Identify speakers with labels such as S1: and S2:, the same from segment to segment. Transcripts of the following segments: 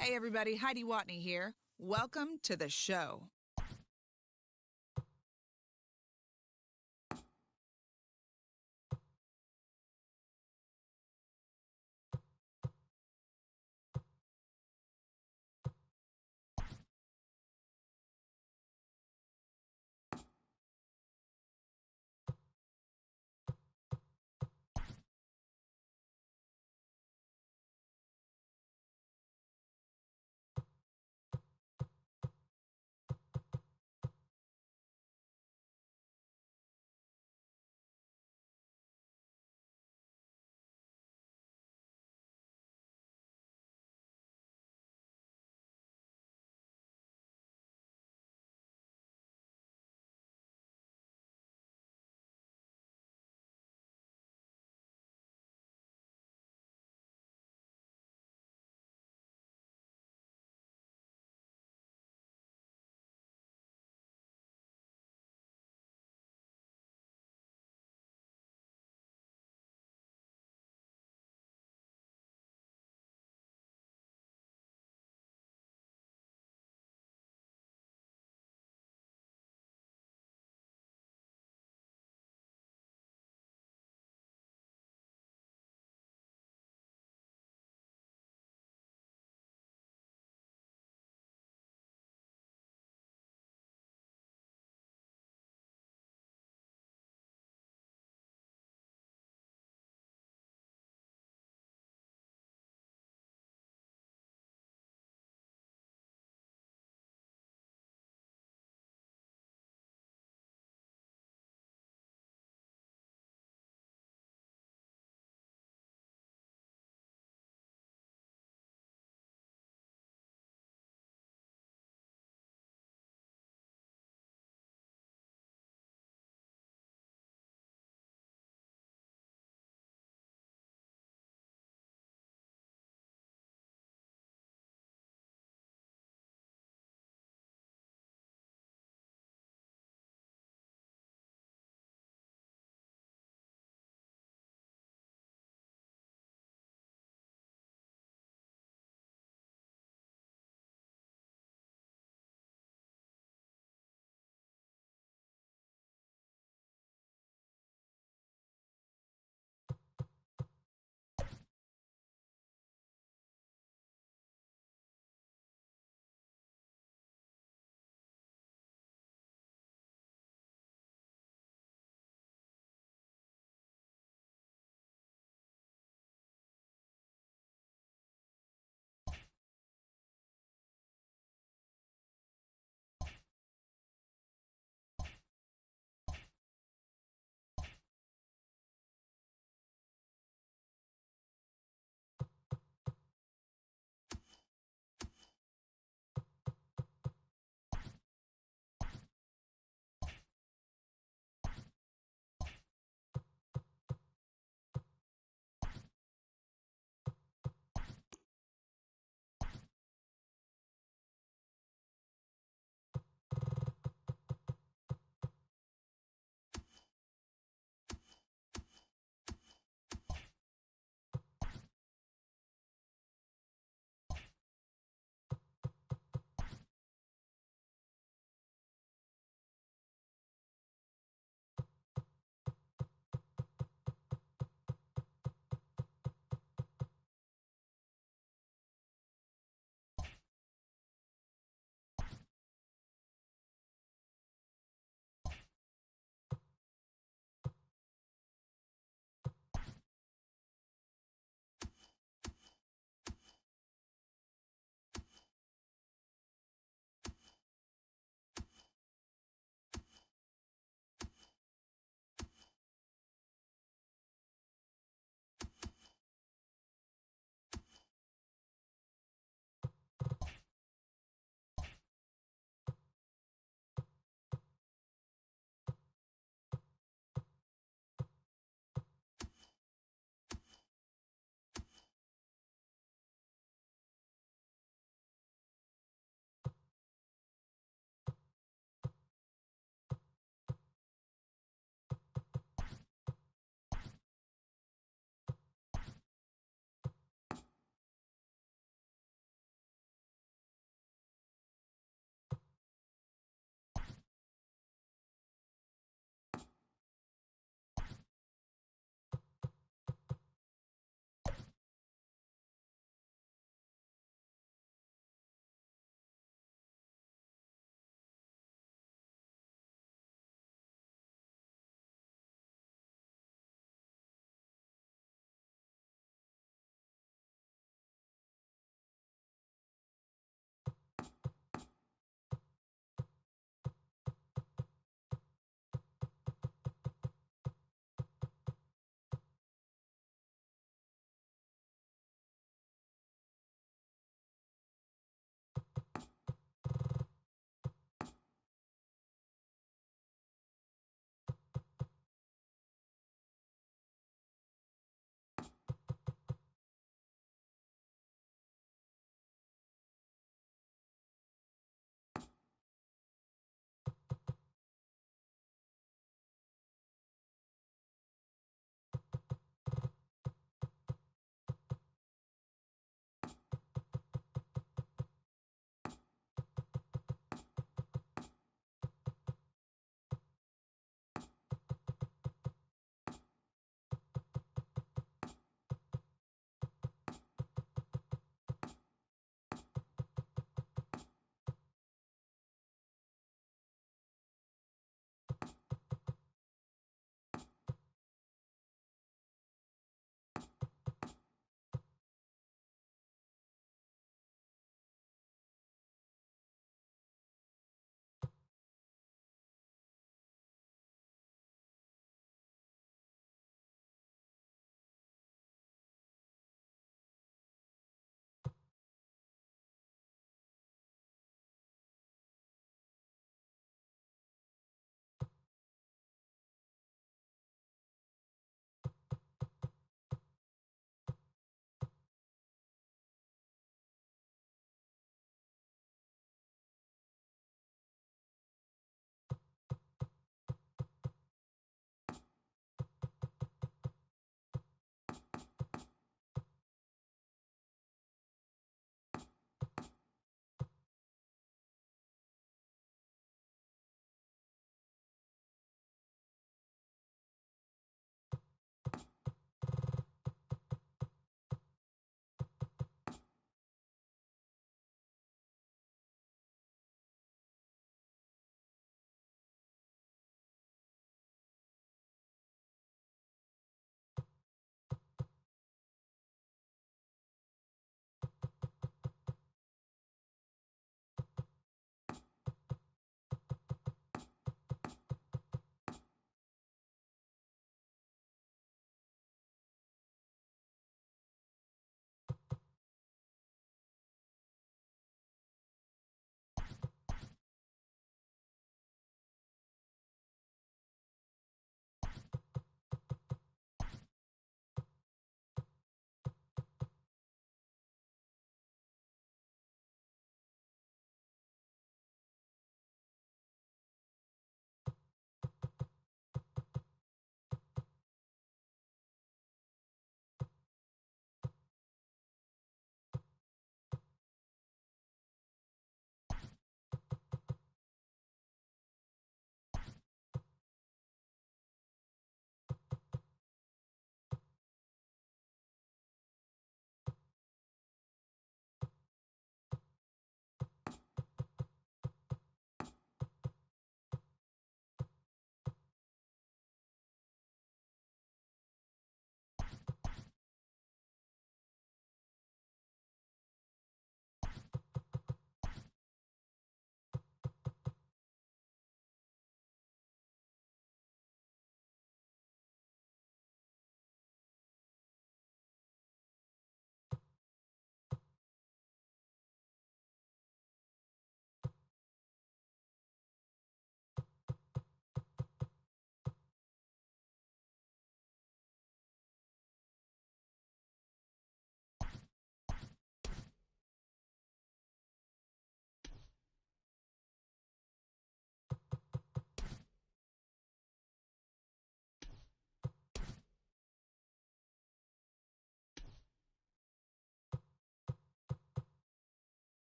S1: Hey everybody, Heidi Watney here. Welcome to the show.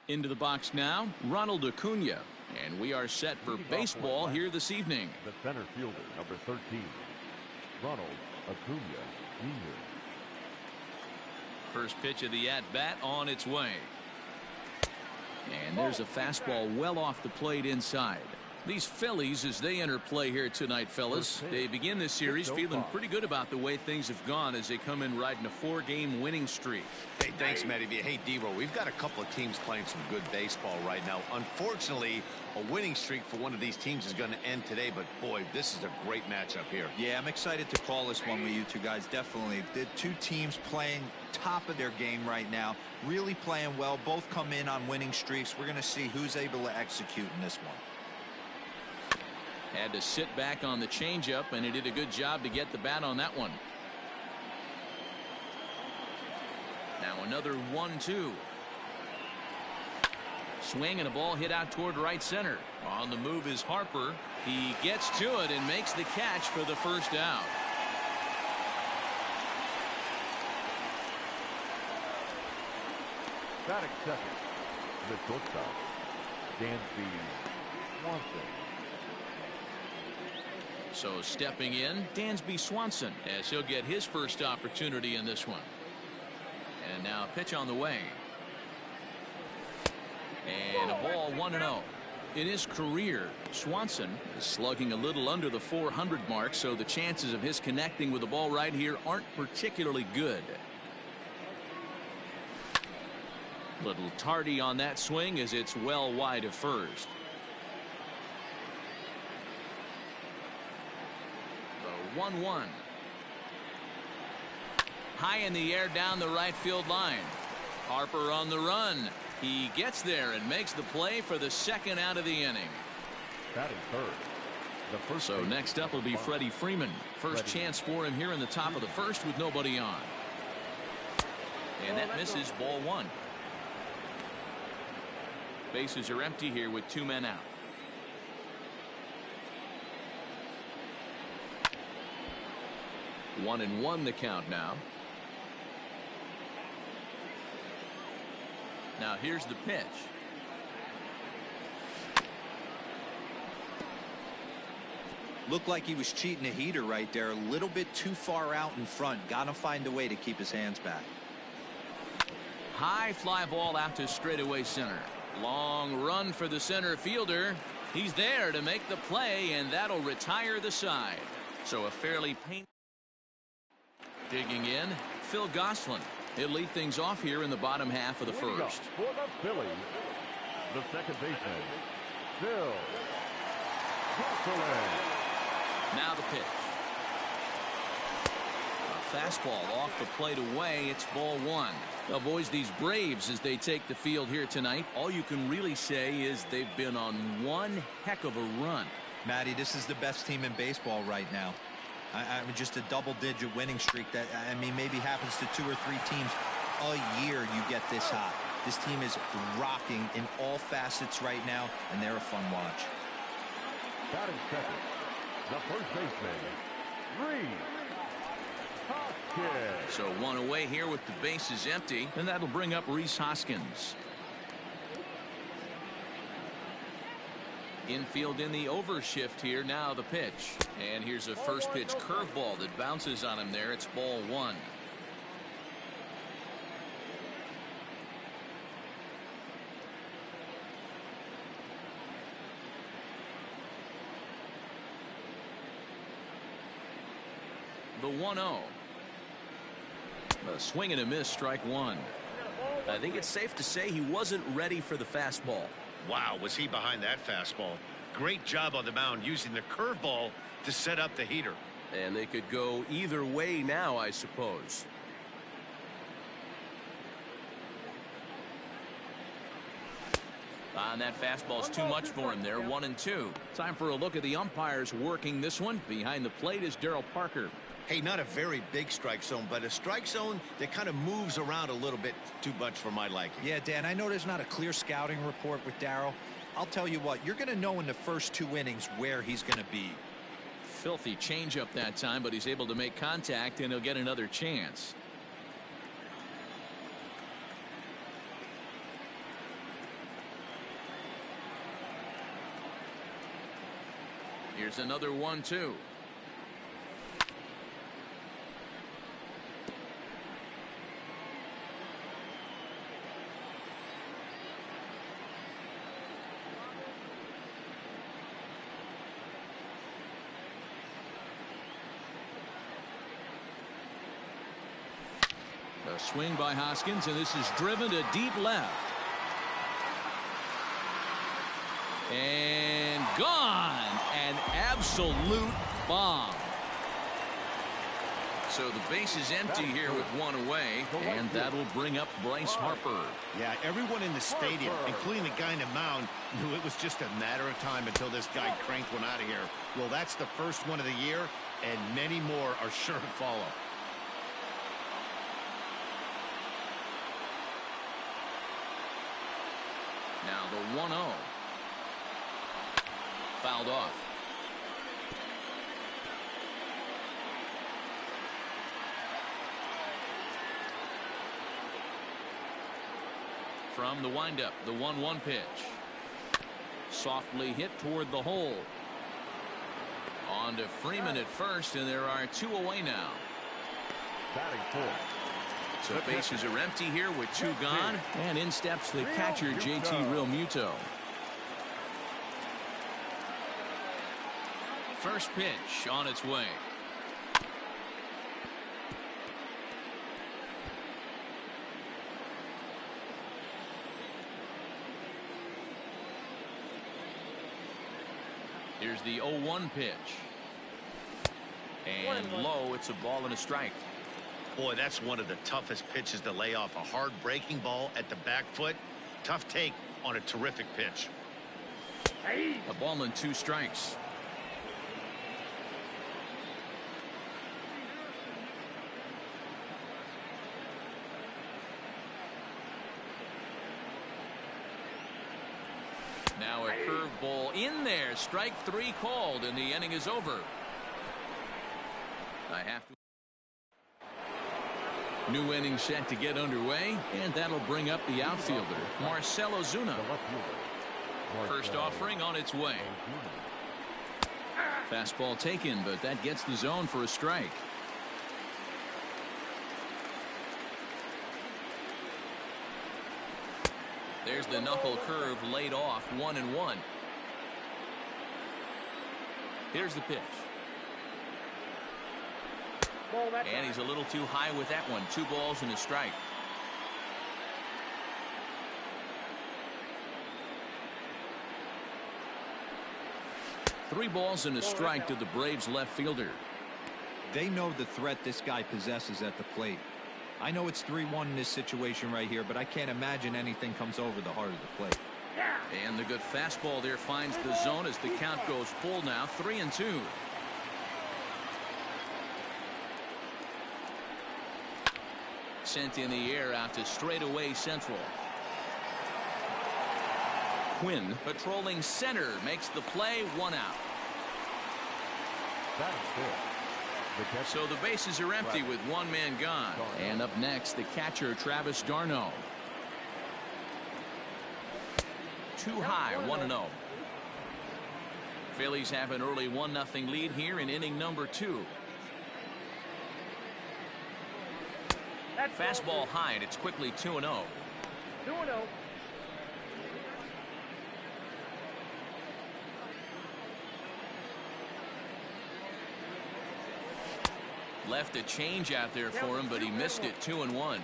S2: Into the box now, Ronald Acuna. And we are set for baseball here this evening.
S3: The center fielder, number 13, Ronald Acuna Jr.
S2: First pitch of the at-bat on its way. And there's a fastball well off the plate inside. These Phillies, as they enter play here tonight, fellas, they begin this series feeling pretty good about the way things have gone as they come in riding a 4-game winning streak.
S4: Hey, thanks, Matty. Hey, D-Roll, we've got a couple of teams playing some good baseball right now. Unfortunately, a winning streak for one of these teams is going to end today, but boy, this is a great matchup here.
S5: Yeah, I'm excited to call this one with you two guys. Definitely. The two teams playing top of their game right now, really playing well. Both come in on winning streaks. We're going to see who's able to execute in this one.
S2: Had to sit back on the changeup, and he did a good job to get the bat on that one. Now another 1-2. Swing and a ball hit out toward right center. On the move is Harper. He gets to it and makes the catch for the first out.
S3: Batting second, the shortstop, Mann23's.
S2: So stepping in, Dansby Swanson, as he'll get his first opportunity in this one. And now a pitch on the way. And a ball 1-0. In his career, Swanson is slugging a little under the 400 mark, so the chances of his connecting with the ball right here aren't particularly good. Little tardy on that swing as it's well wide of first. 1-1. High in the air down the right field line. Harper on the run. He gets there and makes the play for the second out of the inning.
S3: Batting third.
S2: So next up will be Freddie Freeman. First chance for him here in the top of the first with nobody on. And that misses, ball 1. Bases are empty here with 2 men out. 1-1 the count now. Now here's the pitch.
S5: Looked like he was cheating a heater right there. A little bit too far out in front. Got to find a way to keep his hands back.
S2: High fly ball out to straightaway center. Long run for the center fielder. He's there to make the play, and that'll retire the side. So a fairly painful. Digging in, Phil Gosselin. He'll lead things off here in the bottom half of the first.
S3: For the Phillies, the second baseman, Phil Gosselin.
S2: Now the pitch. A fastball off the plate away. It's ball 1. Well, boys, these Braves, as they take the field here tonight, all you can really say is they've been on one heck of a run.
S5: Matty, this is the best team in baseball right now. I mean, just a double-digit winning streak that, I mean, maybe happens to 2 or 3 teams a year. You get this hot. This team is rocking in all facets right now, and they're a fun watch.
S3: Batting second, the first baseman, Reed Hoskins.
S2: So 1 away here with the bases empty, and that'll bring up Rhys Hoskins. Infield in the overshift here. Now the pitch. And here's a first pitch curveball that bounces on him there. It's ball 1. The 1-0. A swing and a miss, strike 1. I think it's safe to say he wasn't ready for the fastball.
S4: Wow, was he behind that fastball. Great job on the mound using the curveball to set up the heater.
S2: And they could go either way now, I suppose. And that fastball's too much for him there. 1-2. Time for a look at the umpires working this one. Behind the plate is Darryl Parker.
S4: Hey, not a very big strike zone, but a strike zone that kind of moves around a little bit too much for my liking.
S5: Yeah, Dan, I know there's not a clear scouting report with Darryl. I'll tell you what, you're going to know in the first 2 innings where he's going to be.
S2: Filthy changeup that time, but he's able to make contact, and he'll get another chance. Here's another 1-2. A swing by Hoskins, and this is driven to deep left. And gone. An absolute bomb. So the base is empty here with one away, and that'll bring up Bryce Harper.
S4: Yeah, everyone in the stadium, including the guy in the mound, knew it was just a matter of time until this guy cranked one out of here. Well, that's the first one of the year, and many more are sure to follow.
S2: Now the 1-0. Fouled off. From the windup, the 1-1 pitch. Softly hit toward the hole. On to Freeman at first, and there are two away now.
S3: Batting fourth.
S2: So bases are empty here with two gone, and in steps the catcher, JT Realmuto. First pitch on its way. Here's the 0-1 pitch. And low, it's a ball and a strike.
S4: Boy, that's one of the toughest pitches to lay off. A hard breaking ball at the back foot. Tough take on a terrific pitch.
S2: A ball and two strikes. Now a curveball in there. Strike three called, and the inning is over. I have to. New inning set to get underway, and that'll bring up the outfielder, Marcell Ozuna. First offering on its way. Fastball taken, but that gets the zone for a strike. There's the knuckle curve laid off, 1-1. Here's the pitch. And he's a little too high with that one. 2 balls and a strike. Three balls and a strike to the Braves left fielder.
S5: They know the threat this guy possesses at the plate. I know it's 3-1 in this situation right here, but I can't imagine anything comes over the heart of the plate.
S2: And the good fastball there finds the zone as the count goes full now, 3-2. Sent in the air out to straightaway central. Quinn patrolling center makes the play, 1 out. So the bases are empty with 1 man gone. And up next, the catcher, Travis d'Arnaud. Too high, 1-0. Phillies have an early 1-0 lead here in inning number 2. Fastball high, and it's quickly 2-0.
S6: 2-0.
S2: Left a change out there for him, but he missed it. 2-1.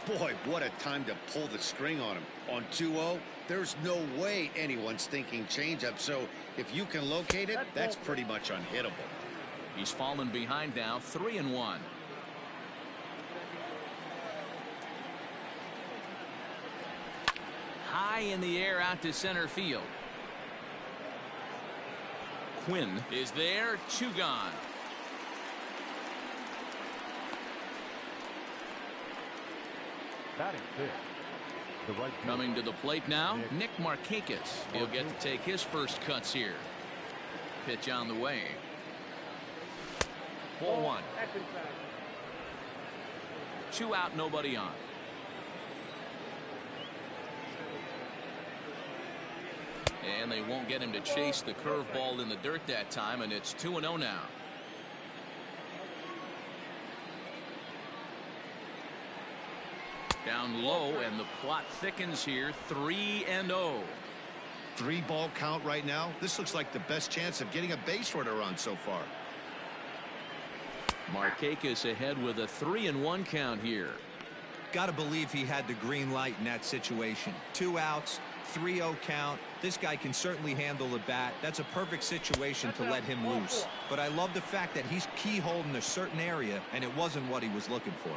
S4: Boy, what a time to pull the string on him. On 2-0, there's no way anyone's thinking changeup. So if you can locate it, that's pretty much unhittable.
S2: He's fallen behind now, 3-1. High in the air out to center field. Quinn is there, 2 gone.
S3: Batting fifth. The right fielder.
S2: Coming to the plate now, Nick Markakis. He'll get to take his first cuts here. Pitch on the way. Ball 1. 2 out, nobody on. And they won't get him to chase the curveball in the dirt that time, and it's 2-0 now. Down low, and the plot thickens here. 3-0.
S4: 3-ball count right now. This looks like the best chance of getting a base runner on so far.
S2: Markakis ahead with a 3-1 count here.
S5: Got to believe he had the green light in that situation. 2 outs, 3-0 count. This guy can certainly handle the bat. That's a perfect situation to let him loose. But I love the fact that he's keyholed in a certain area, and it wasn't what he was looking for.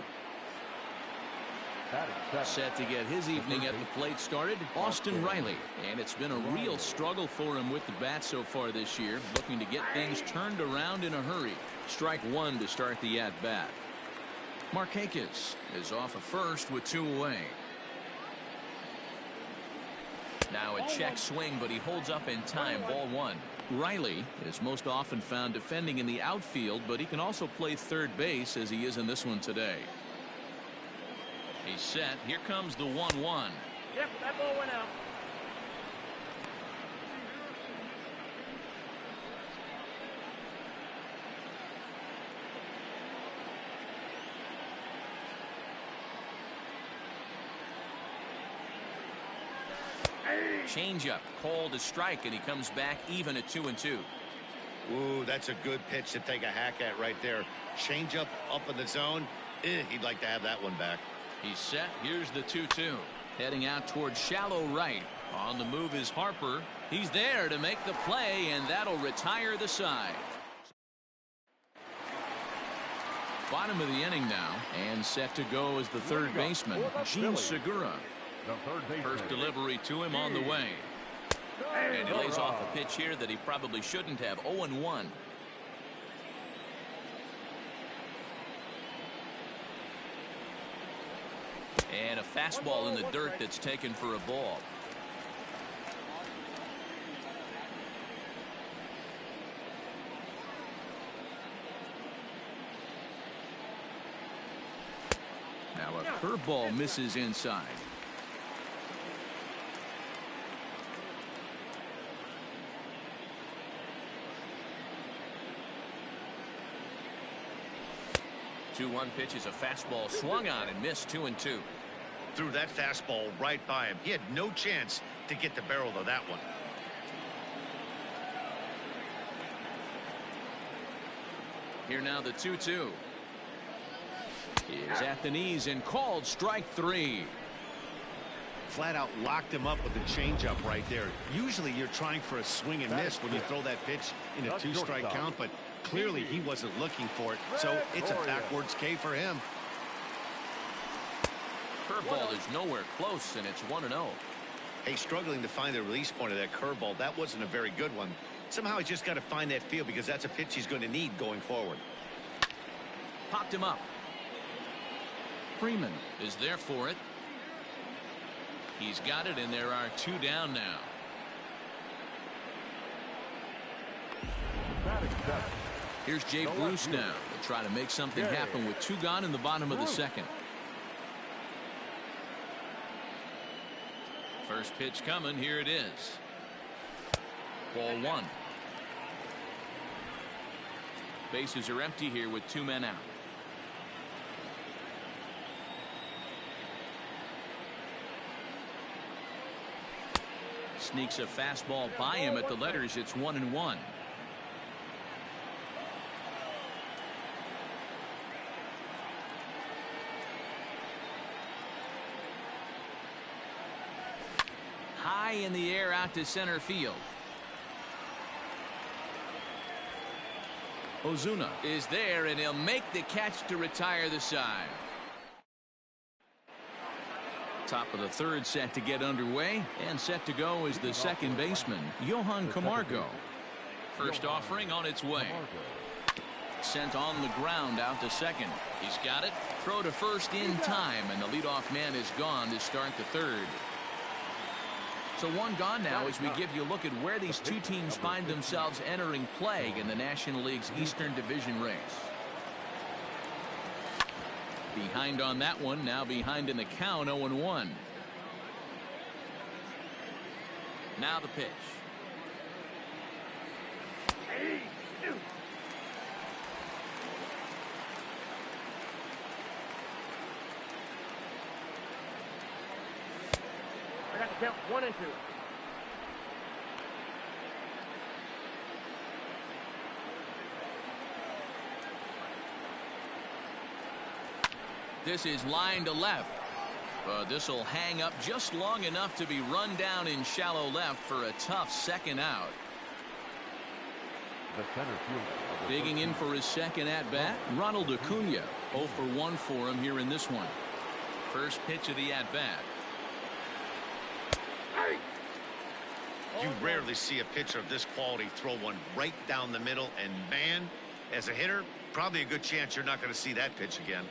S2: Set to get his evening at the plate started, Austin Riley. And it's been a real struggle for him with the bat so far this year, looking to get things turned around in a hurry. Strike one to start the at-bat. Markakis is off of first with 2 away. Now a check swing, but he holds up in time. Ball 1. Riley is most often found defending in the outfield, but he can also play third base as he is in this one today. He's set. Here comes the 1-1.
S6: Yep, that ball went out.
S2: Changeup called a strike, and he comes back even at 2-2.
S4: Ooh, that's a good pitch to take a hack at right there. Changeup up in the zone. He'd like to have that one back.
S2: He's set. Here's the 2-2. Heading out towards shallow right. On the move is Harper. He's there to make the play, and that'll retire the side. Bottom of the inning now, and set to go is the third baseman, Gene Segura. First delivery to him on the way. And he lays off a pitch here that he probably shouldn't have. 0-1. And a fastball in the dirt that's taken for a ball. Now a curveball misses inside. The 2-1 pitch is a fastball swung on and missed. 2-2.
S4: Threw that fastball right by him. He had no chance to get the barrel of that one.
S2: Here now the 2-2. He is at the knees and called strike 3.
S4: Flat out locked him up with the changeup right there. Usually you're trying for a swing and miss when you throw that pitch in a 2-strike count, but clearly he wasn't looking for it, so it's a backwards K for him.
S2: Curveball is nowhere close, and it's 1-0.
S4: Hey, struggling to find the release point of that curveball. That wasn't a very good one. Somehow he's just got to find that feel, because that's a pitch he's going to need going forward.
S2: Popped him up. Freeman is there for it. He's got it, and there are 2 down now. Here's Jay Bruce now to try to make something happen with 2 gone in the bottom of the second. First pitch coming. Here it is. Ball 1. Bases are empty here with 2 men out. Sneaks a fastball by him at the letters. It's 1-1. High in the air out to center field. Ozuna is there, and he'll make the catch to retire the side. Top of the third set to get underway, and set to go is the second baseman, Johan Camargo. First offering on its way. Sent on the ground out to second. He's got it. Throw to first in time, and the leadoff man is gone to start the third. So 1 gone now as we give you a look at where these 2 teams find themselves entering play in the National League's Eastern Division race. Behind on that one, now behind in the count, 0-1. Now the pitch.
S6: I got to count 1 and 2.
S2: This is line to left. This will hang up just long enough to be run down in shallow left for a tough second out.
S3: The center fielder.
S2: Digging in for his second at-bat, Ronald Acuna. 0 for 1 for him here in this one. First pitch of the at-bat.
S4: You rarely see a pitcher of this quality throw one right down the middle, and man, as a hitter, probably a good chance you're not going to see that pitch again.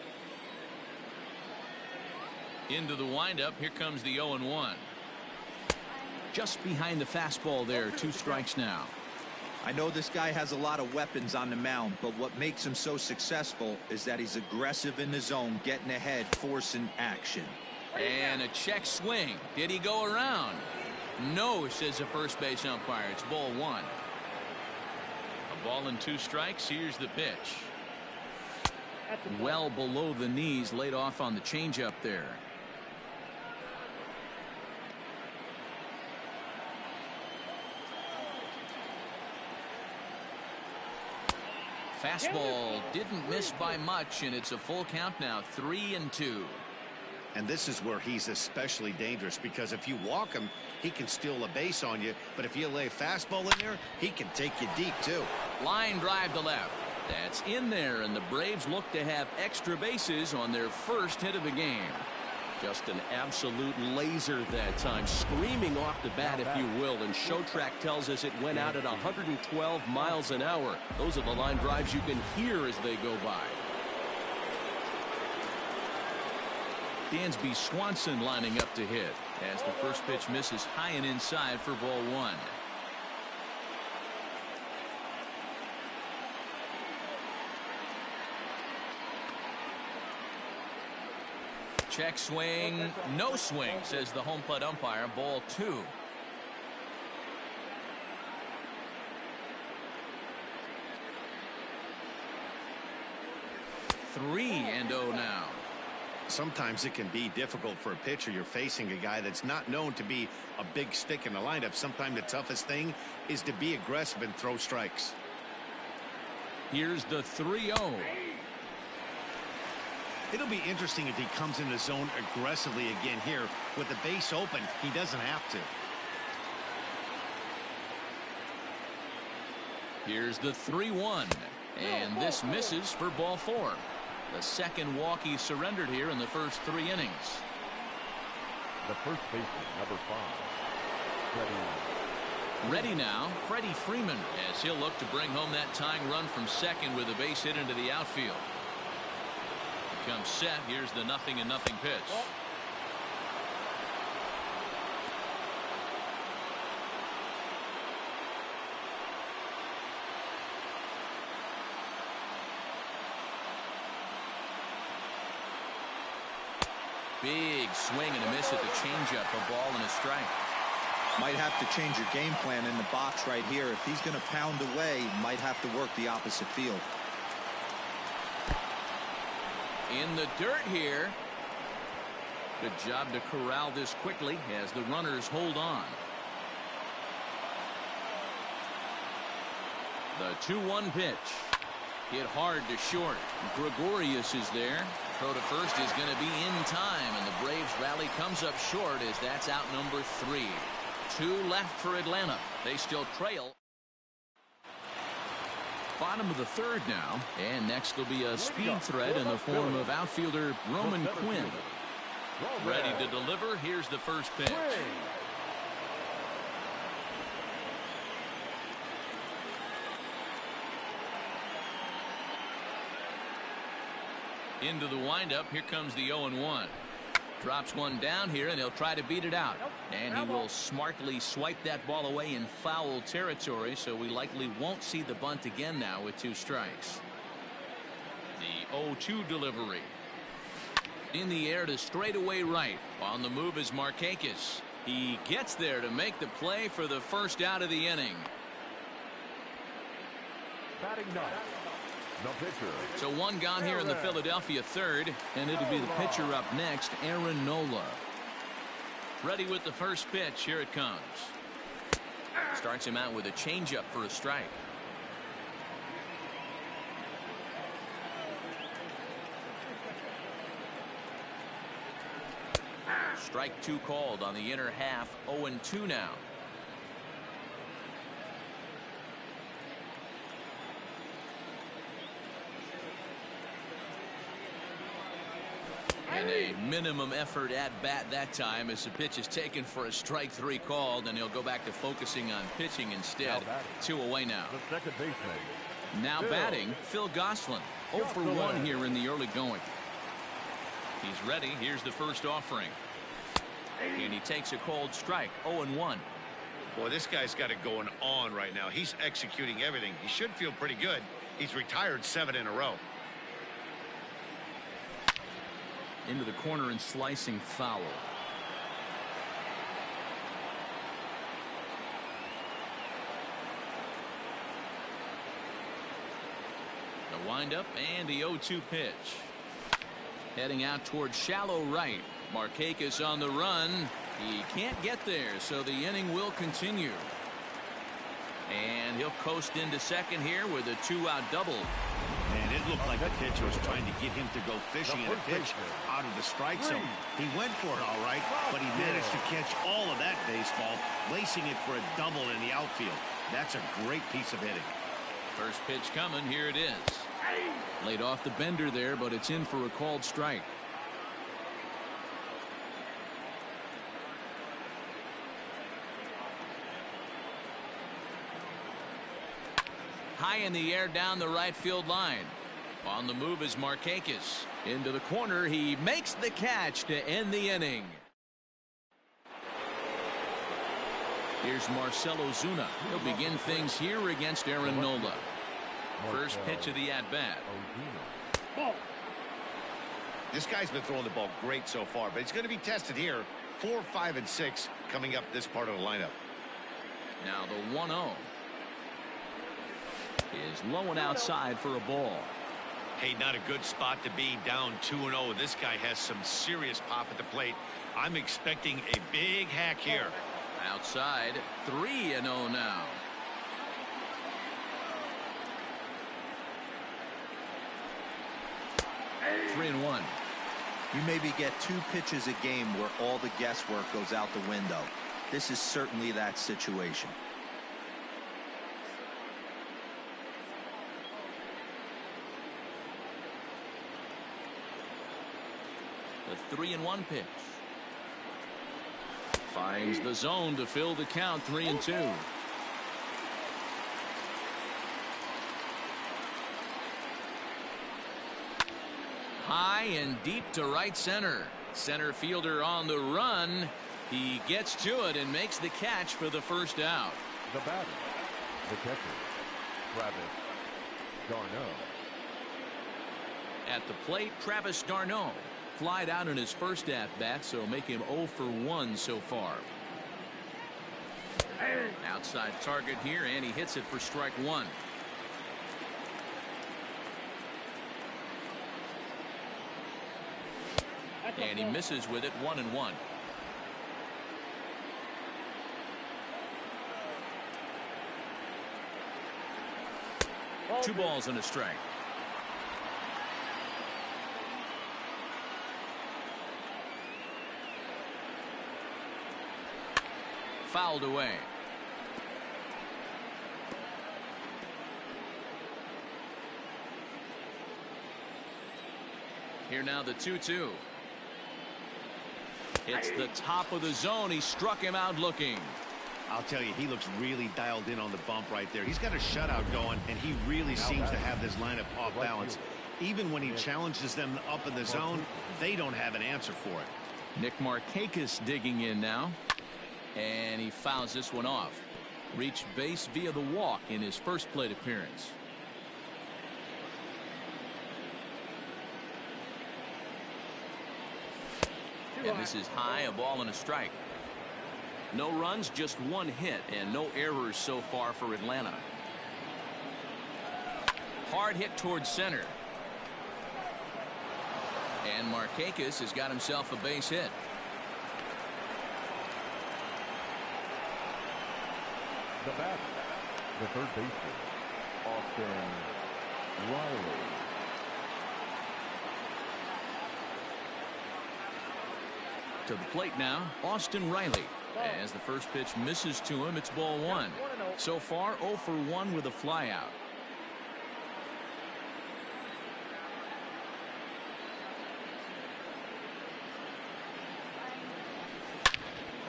S2: Into the windup. Here comes the 0-1. Just behind the fastball there. 2 strikes now.
S5: I know this guy has a lot of weapons on the mound, but what makes him so successful is that he's aggressive in the zone, getting ahead, forcing action.
S2: And a check swing. Did he go around? No, says the first base umpire. It's ball 1. A ball and 2 strikes. Here's the pitch. Well below the knees, laid off on the changeup there. Fastball didn't miss by much, and it's a full count now. 3-2.
S4: And this is where he's especially dangerous, because if you walk him, he can steal a base on you. But if you lay a fastball in there, he can take you deep, too.
S2: Line drive to left. That's in there, and the Braves look to have extra bases on their first hit of the game. Just an absolute laser that time, screaming off the bat, if you will, and ShowTrack tells us it went out at 112 miles an hour. Those are the line drives you can hear as they go by. Dansby Swanson lining up to hit as the first pitch misses high and inside for ball 1. Check swing, no swing, says the home plate umpire. Ball 2. Three and 0 now.
S4: Sometimes it can be difficult for a pitcher. You're facing a guy that's not known to be a big stick in the lineup. Sometimes the toughest thing is to be aggressive and throw strikes.
S2: Here's the 3-0.
S4: It'll be interesting if he comes in the zone aggressively again here. With the base open, he doesn't have to.
S2: Here's the 3-1. And this misses for ball 4. The second walk he surrendered here in the first 3 innings.
S3: The first baseman, number 5.
S2: Ready now, Freddie Freeman, as he'll look to bring home that tying run from second with a base hit into the outfield. Comes set. Here's the 0-0 pitch. Big swing and a miss at the changeup. A ball and a strike.
S5: Might have to change your game plan in the box right here. If he's going to pound away, might have to work the opposite field.
S2: In the dirt here. Good job to corral this quickly as the runners hold on. The 2-1 pitch. Hit hard to short. Gregorius is there. Throw to first is going to be in time, and the Braves rally comes up short as that's out number 3. 2 left for Atlanta. They still trail. Bottom of the 3rd now, and next will be a speed threat in the form of outfielder Roman Quinn. Ready to deliver. Here's the first pitch. Into the windup. Here comes the 0-1. Drops one down here, and he'll try to beat it out. And he will smartly swipe that ball away in foul territory, so we likely won't see the bunt again now with 2 strikes. The 0-2 delivery. In the air to straightaway right. On the move is Markakis. He gets there to make the play for the first out of the inning.
S3: Batting ninth, the pitcher.
S2: So one gone here in the Philadelphia third, and it'll be the pitcher up next, Aaron Nola. Ready with the first pitch. Here it comes. Starts him out with a changeup for a strike. Strike two called on the inner half. 0-2 now. And a minimum effort at bat that time as the pitch is taken for a strike three called, and he'll go back to focusing on pitching instead. 2 away now.
S3: The second baseman.
S2: Now batting, Phil Gosselin. 0 for 1 here in the early going. He's ready. Here's the first offering. And he takes a cold strike. 0-1.
S4: Boy, this guy's got it going on right now. He's executing everything. He should feel pretty good. He's retired 7 in a row.
S2: Into the corner and slicing foul. The windup and the 0-2 pitch. Heading out towards shallow right. Markakis on the run. He can't get there, so the inning will continue. And he'll coast into second here with a 2-out double.
S4: And it looked like the pitcher was trying to get him to go fishing in a pitch out of the strike zone. He went for it all right, but he managed to catch all of that baseball, lacing it for a double in the outfield. That's a great piece of hitting.
S2: First pitch coming. Here it is. Laid off the bender there, but it's in for a called strike. High in the air down the right field line. On the move is Markakis. Into the corner. He makes the catch to end the inning. Here's Marcell Ozuna. He'll begin things here against Aaron Nola. First pitch of the at-bat.
S4: This guy's been throwing the ball great so far, but he's going to be tested here. 4, 5, and 6 coming up this part of the lineup.
S2: Now the 1-0 is low and outside for a ball.
S4: Hey, not a good spot to be, down 2-0. This guy has some serious pop at the plate. I'm expecting a big hack here.
S2: Outside, 3-0 now. Three and 1.
S5: You maybe get 2 pitches a game where all the guesswork goes out the window. This is certainly that situation.
S2: The 3-1 pitch. Finds the zone to fill the count. 3-2. High and deep to right center. Center fielder on the run. He gets to it and makes the catch for the first out.
S3: The batter, the catcher, Travis d'Arnaud.
S2: At the plate, Travis d'Arnaud. Flied out in his first at-bat, so make him 0 for 1 so far. Outside target here, and he hits it for strike 1. And he misses with it. 1-1. Two balls and a strike. Fouled away. Here now the 2-2. It's the top of the zone. He struck him out looking.
S4: I'll tell you, he looks really dialed in on the bump right there. He's got a shutout going, and he really seems to have this lineup off balance. Even when he challenges them up in the zone, they don't have an answer for it.
S2: Nick Markakis digging in now. And he fouls this one off. Reached base via the walk in his first plate appearance. And this is high, a ball and a strike. No runs, just one hit, and no errors so far for Atlanta. Hard hit towards center. And Markakis has got himself a base hit.
S3: The batter, the third baseman, Austin Riley.
S2: To the plate now, Austin Riley. As the first pitch misses to him, it's ball one. So far, 0 for 1 with a flyout.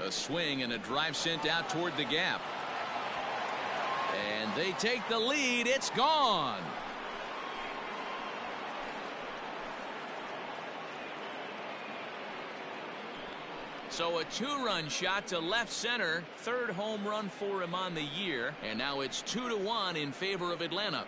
S2: A swing and a drive sent out toward the gap. And they take the lead. It's gone. So a 2-run shot to left center. Third home run for him on the year. And now it's 2-1 in favor of Atlanta.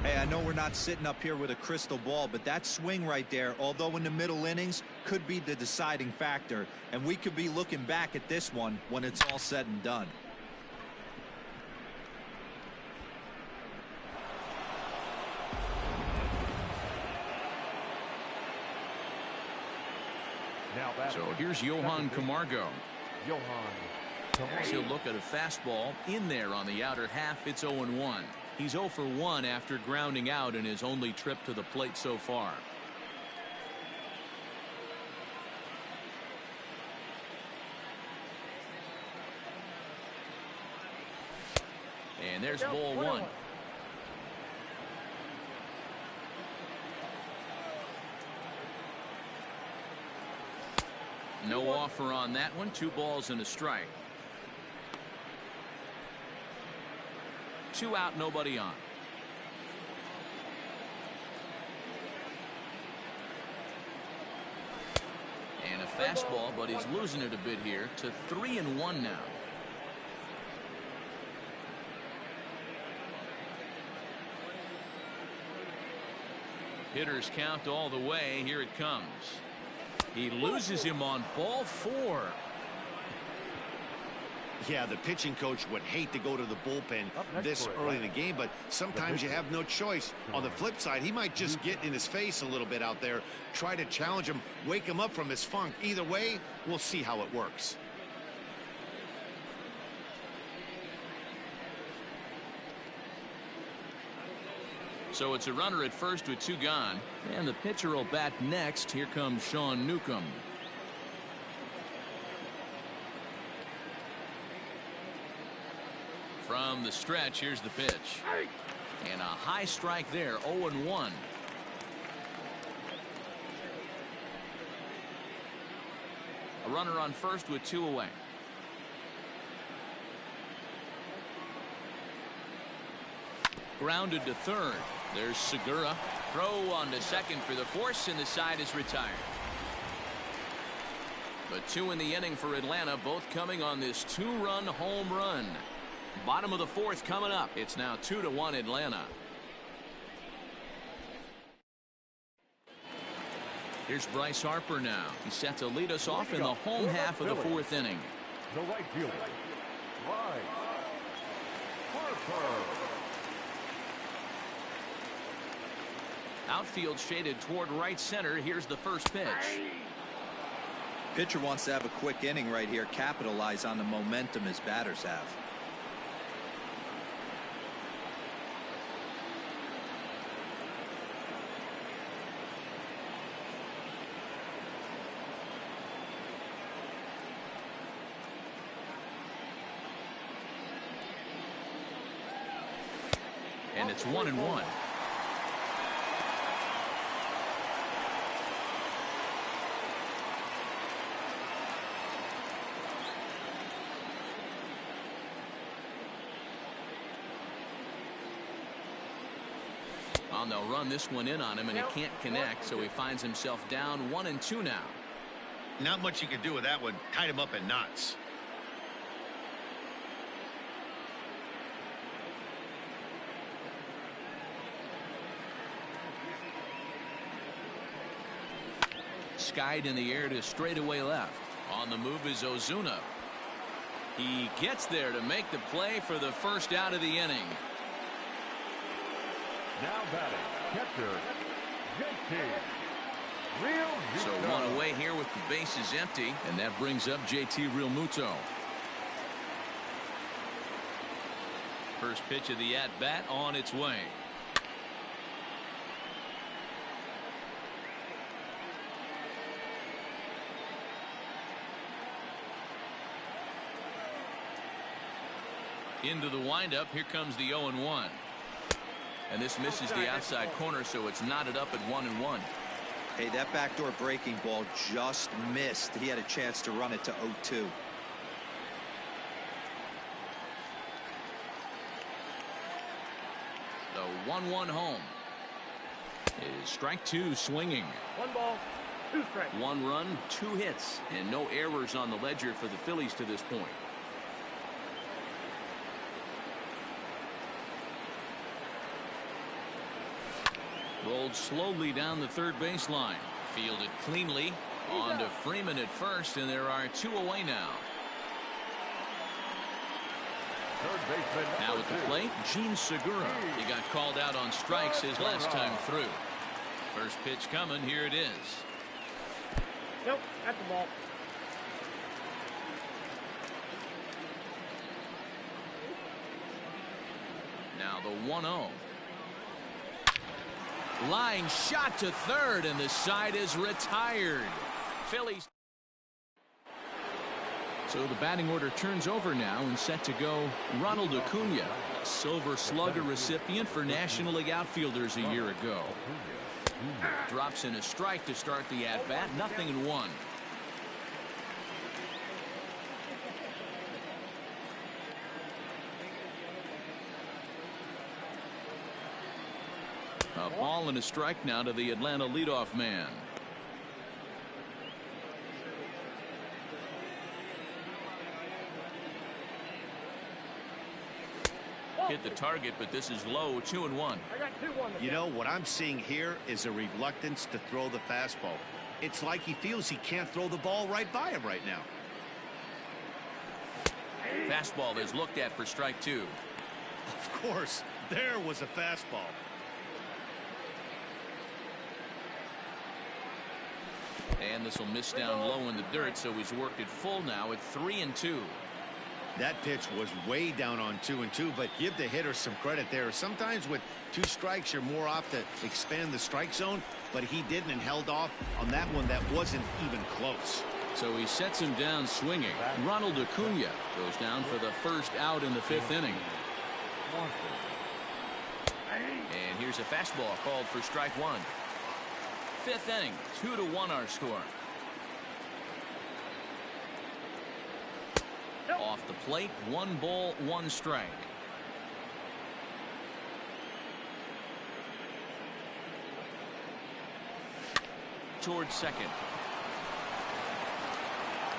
S5: Hey, I know we're not sitting up here with a crystal ball, but that swing right there, although in the middle innings, could be the deciding factor. And we could be looking back at this one when it's all said and done.
S2: So here's Johan Camargo. He'll look at a fastball in there on the outer half. It's 0-1. He's 0 for 1 after grounding out in his only trip to the plate so far. And there's ball one. No offer on that one. 2 balls and a strike. 2 out, nobody on. And a fastball, but he's losing it a bit here to 3-1 now. Hitters count all the way. Here it comes. He loses him on ball 4.
S4: Yeah, the pitching coach would hate to go to the bullpen this early in the game, but sometimes you have no choice. On the flip side, he might just get in his face a little bit out there, try to challenge him, wake him up from his funk. Either way, we'll see how it works.
S2: So it's a runner at first with 2 gone. And the pitcher will bat next. Here comes Sean Newcomb. From the stretch, here's the pitch. And a high strike there, 0-1. A runner on first with 2 away. Grounded to third. There's Segura. Throw on to second for the force, and the side is retired. But 2 in the inning for Atlanta, both coming on this 2-run home run. Bottom of the 4th coming up. It's now 2-1 Atlanta. Here's Bryce Harper now. He's set to lead us off in the home half of the 4th inning.
S3: The right fielder, Bryce Harper.
S2: Outfield shaded toward right center. Here's the first pitch.
S5: Pitcher wants to have a quick inning right here, capitalize on the momentum his batters have.
S2: And it's 1-1. They'll run this one in on him, and he can't connect, so he finds himself down 1-2 now.
S4: Not much you can do with that one. Tied him up in knots.
S2: Skied in the air to straightaway left. On the move is Ozuna. He gets there to make the play for the first out of the inning.
S3: Now batting, catcher, JT.
S2: So one away here with the bases empty, and that brings up JT Realmuto. First pitch of the at-bat on its way. Into the windup. Here comes the 0-1. And this misses the outside corner, so it's knotted up at 1-1.
S5: Hey, that backdoor breaking ball just missed. He had a chance to run it to 0-2.
S2: The 1-1 home is strike two swinging.
S6: 1 ball, 2 strikes.
S2: 1 run, 2 hits, and no errors on the ledger for the Phillies to this point. Rolled slowly down the third baseline. Fielded cleanly. On to Freeman at first, and there are 2 away now.
S3: Third baseman
S2: Now at the plate, Gene Segura. He got called out on strikes his last time through. First pitch coming. Here it is.
S6: Nope, that's the ball.
S2: Now the 1-0. Line shot to third, and the side is retired. Phillies. So the batting order turns over now, and set to go Ronald Acuna, a Silver Slugger recipient for National League outfielders a year ago. Drops in a strike to start the at-bat. 0-1. A ball and a strike now to the Atlanta leadoff man. Hit the target, but this is low. 2-1.
S6: I got 2-1.
S4: You know, what I'm seeing here is a reluctance to throw the fastball. It's like he feels he can't throw the ball right by him right now.
S2: Fastball is looked at for strike 2.
S4: Of course, there was a fastball.
S2: And this will miss down low in the dirt, so he's worked it full now at 3-2.
S4: That pitch was way down on 2-2, but give the hitter some credit there. Sometimes with 2 strikes, you're more off to expand the strike zone, but he didn't and held off on that one that wasn't even close.
S2: So he sets him down swinging. Ronald Acuna goes down for the first out in the 5th inning. And here's a fastball called for strike 1. 5th inning, 2-1 our score. Off the plate, 1 ball, 1 strike. Towards second.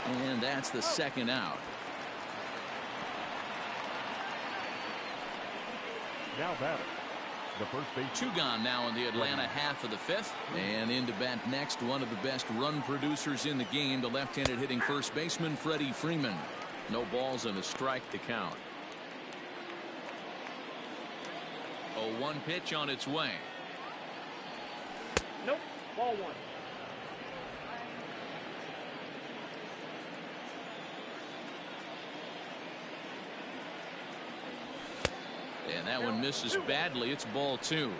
S2: And that's the 2nd out.
S3: Now batting, the first base.
S2: 2 gone now in the Atlanta half of the 5th. And in to bat next, one of the best run producers in the game, the left-handed hitting first baseman Freddie Freeman. No balls and a strike to count. 0-1 pitch on its way.
S6: Nope, ball 1.
S2: And that one misses badly. It's ball 2.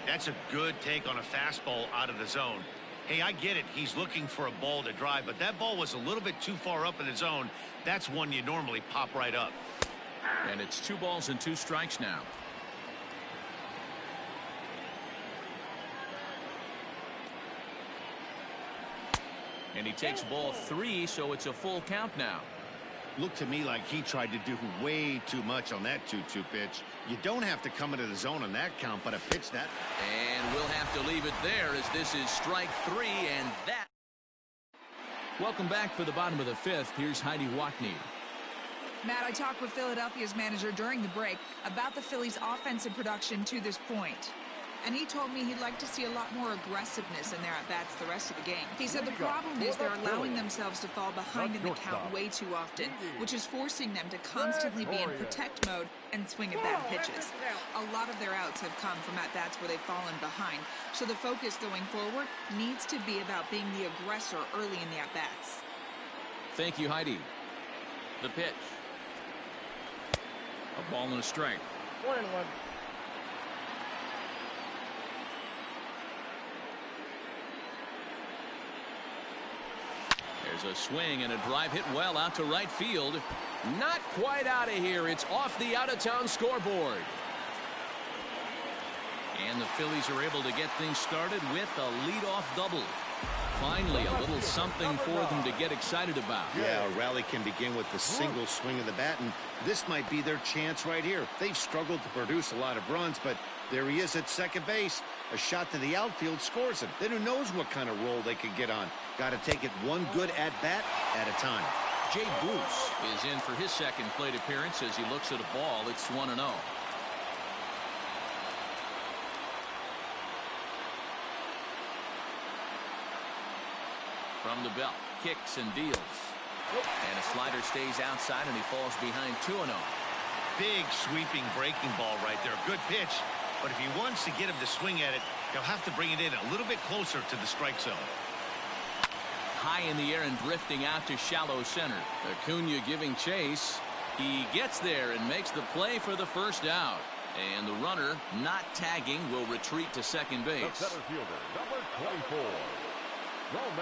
S4: That's a good take on a fastball out of the zone. Hey, I get it. He's looking for a ball to drive, but that ball was a little bit too far up in the zone. That's one you normally pop right up.
S2: And it's 2 balls and 2 strikes now. And he takes ball 3, so it's a full count now.
S4: Looked to me like he tried to do way too much on that 2-2 pitch. You don't have to come into the zone on that count, but a pitch that.
S2: And we'll have to leave it there, as this is strike 3, and that. Welcome back for the bottom of the 5th. Here's Heidi Watney.
S1: Matt, I talked with Philadelphia's manager during the break about the Phillies' offensive production to this point. and he told me he'd like to see a lot more aggressiveness in their at-bats the rest of the game. He said the problem is they're allowing themselves to fall behind in the count way too often, which is forcing them to constantly be in protect mode and swing at bad pitches. A lot of their outs have come from at-bats where they've fallen behind, so the focus going forward needs to be about being the aggressor early in the at-bats.
S2: Thank you, Heidi. The pitch. A ball and a strike.
S6: 1-1.
S2: There's a swing and a drive hit well out to right field. Not quite out of here. It's off the out-of-town scoreboard. And the Phillies are able to get things started with a leadoff double. Finally, a little something for them to get excited about.
S4: Yeah, a rally can begin with the single swing of the bat, and this might be their chance right here. They've struggled to produce a lot of runs, but there he is at second base. A shot to the outfield scores him. Then who knows what kind of roll they could get on. Got to take it one good at-bat at a time.
S2: Jay Bruce is in for his second plate appearance as he looks at a ball. It's 1-0. From the belt, kicks and deals. And a slider stays outside, and he falls behind 2-0.
S4: Big sweeping breaking ball right there. Good pitch. But if he wants to get him to swing at it, he'll have to bring it in a little bit closer to the strike zone.
S2: High in the air and drifting out to shallow center. Acuna giving chase. He gets there and makes the play for the first out. And the runner, not tagging, will retreat to second base.
S3: The center fielder, number 24, Roman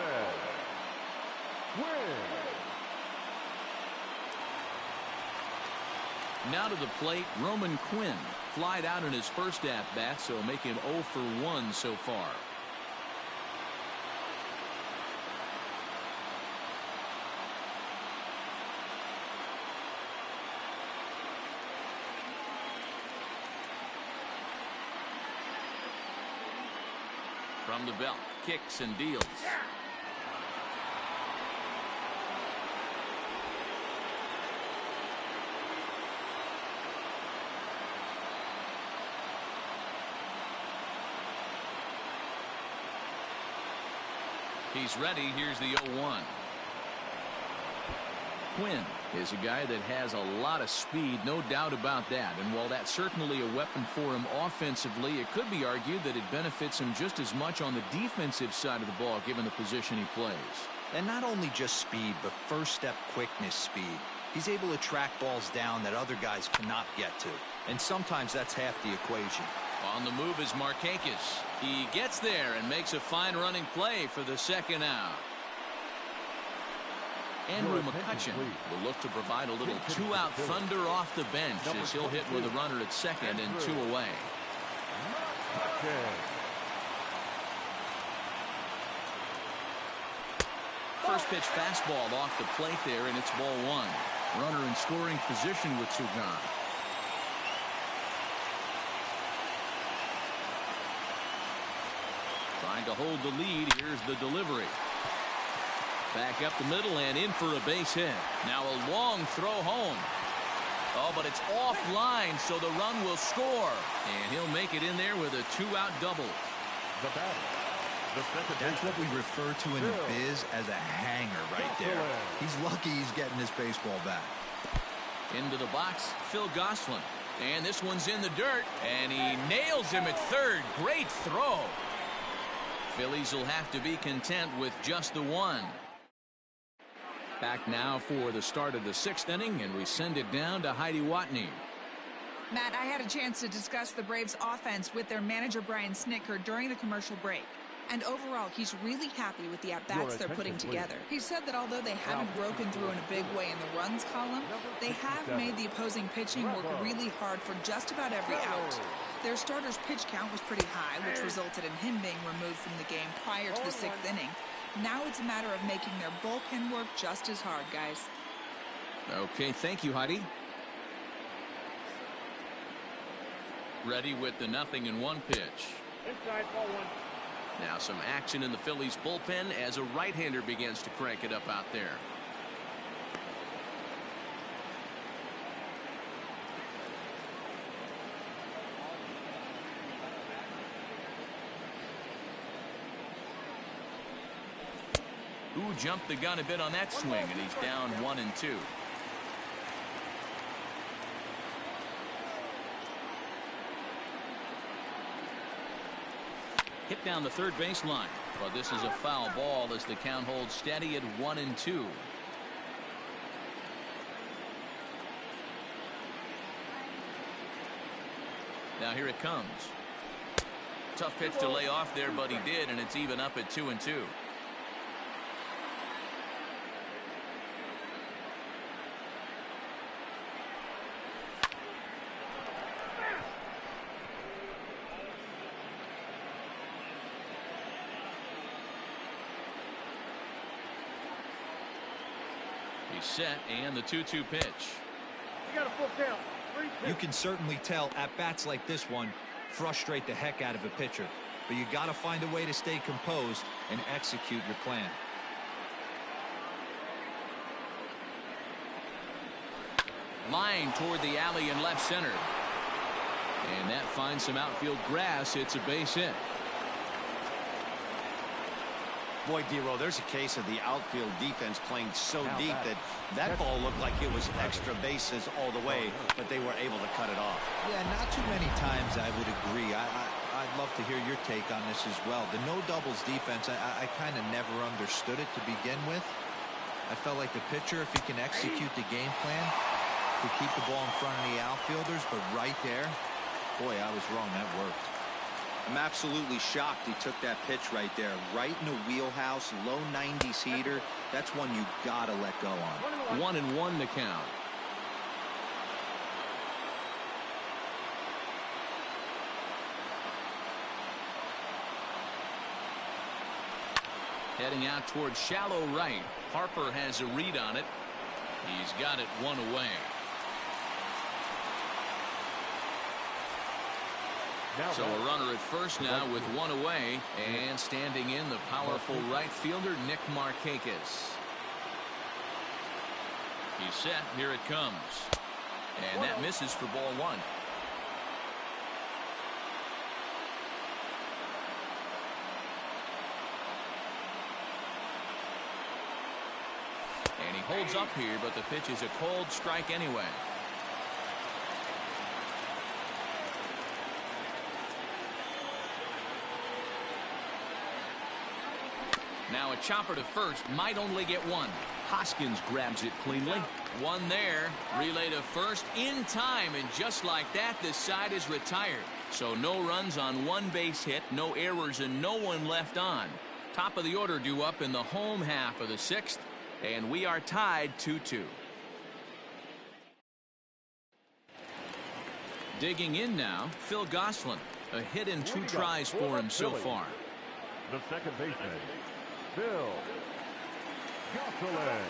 S3: Quinn.
S2: Now to the plate, Roman Quinn. Flied out in his first at-bat, so make him 0 for 1 so far. From the belt, kicks and deals. He's ready. Here's the 0-1. Quinn is a guy that has a lot of speed, no doubt about that. And while that's certainly a weapon for him offensively, it could be argued that it benefits him just as much on the defensive side of the ball, given the position he plays.
S5: And not only just speed, but first step quickness speed. He's able to track balls down that other guys cannot get to. And sometimes that's half the equation.
S2: On the move is Markakis. He gets there and makes a fine running play for the second out. Andrew McCutcheon will look to provide a little two-out thunder off the bench as he'll hit with a runner at second and 2 away. First pitch fastball off the plate there, and it's ball 1. Runner in scoring position with 2 gone. Trying to hold the lead. Here's the delivery. Back up the middle and in for a base hit. Now a long throw home. Oh, but it's offline, so the run will score. And he'll make it in there with a 2-out double.
S3: The batter, the second
S5: That's what we refer to in the biz as a hanger right there. He's lucky he's getting his baseball back.
S2: Into the box, Phil Gosselin. And this one's in the dirt, and he nails him at third. Great throw. Phillies will have to be content with just the 1. Back now for the start of the 6th inning, and we send it down to Heidi Watney.
S1: Matt, I had a chance to discuss the Braves' offense with their manager Brian Snitker during the commercial break. And overall, he's really happy with the at-bats they're putting together. He said that although they haven't broken through in a big way in the runs column, they have made the opposing pitching work really hard for just about every out. Their starter's pitch count was pretty high, which resulted in him being removed from the game prior to the 6th inning. Now it's a matter of making their bullpen work just as hard, guys.
S2: Okay, thank you, Heidi. Ready with the 0-1 pitch.
S6: Inside, ball 1.
S2: Now some action in the Phillies bullpen as a right-hander begins to crank it up out there. Who jumped the gun a bit on that swing, and he's down 1-2. Hit down the third baseline, but this is a foul ball as the count holds steady at 1-2. Now here it comes. Tough pitch to lay off there, but he did, and it's even up at 2-2. He's set, and the 2-2 pitch.
S6: You got a full count.
S5: You can certainly tell at bats like this one frustrate the heck out of a pitcher, but you got to find a way to stay composed and execute your plan.
S2: Line toward the alley in left center, and that finds some outfield grass. It's a base hit.
S4: Boy, D-Row, there's a case of the outfield defense playing so deep that ball looked like it was extra bases all the way, but they were able to cut it off.
S5: Yeah, not too many times I would agree. I'd love to hear your take on this as well. The no doubles defense, I kind of never understood it to begin with. I felt like the pitcher, if he can execute the game plan, could keep the ball in front of the outfielders, but right there, boy, I was wrong. That worked. I'm absolutely shocked he took that pitch right there. Right in the wheelhouse, low 90s heater. That's one you gotta let go on.
S2: 1-1 to count. Heading out towards shallow right. Harper has a read on it. He's got it one away. So a runner at first now with one away, and standing in the powerful right fielder Nick Markakis. He's set. Here it comes, and that misses for ball one. And he holds up here, but the pitch is a cold strike anyway. Now a chopper to first, might only get one. Hoskins grabs it cleanly. One there. Relay to first in time, and just like that, this side is retired. So no runs on one base hit, no errors, and no one left on. Top of the order due up in the home half of the sixth, and we are tied 2-2. Digging in now, Phil Gosselin. A hit in 2 tries for him so far.
S3: The second baseman, Phil Gosselin.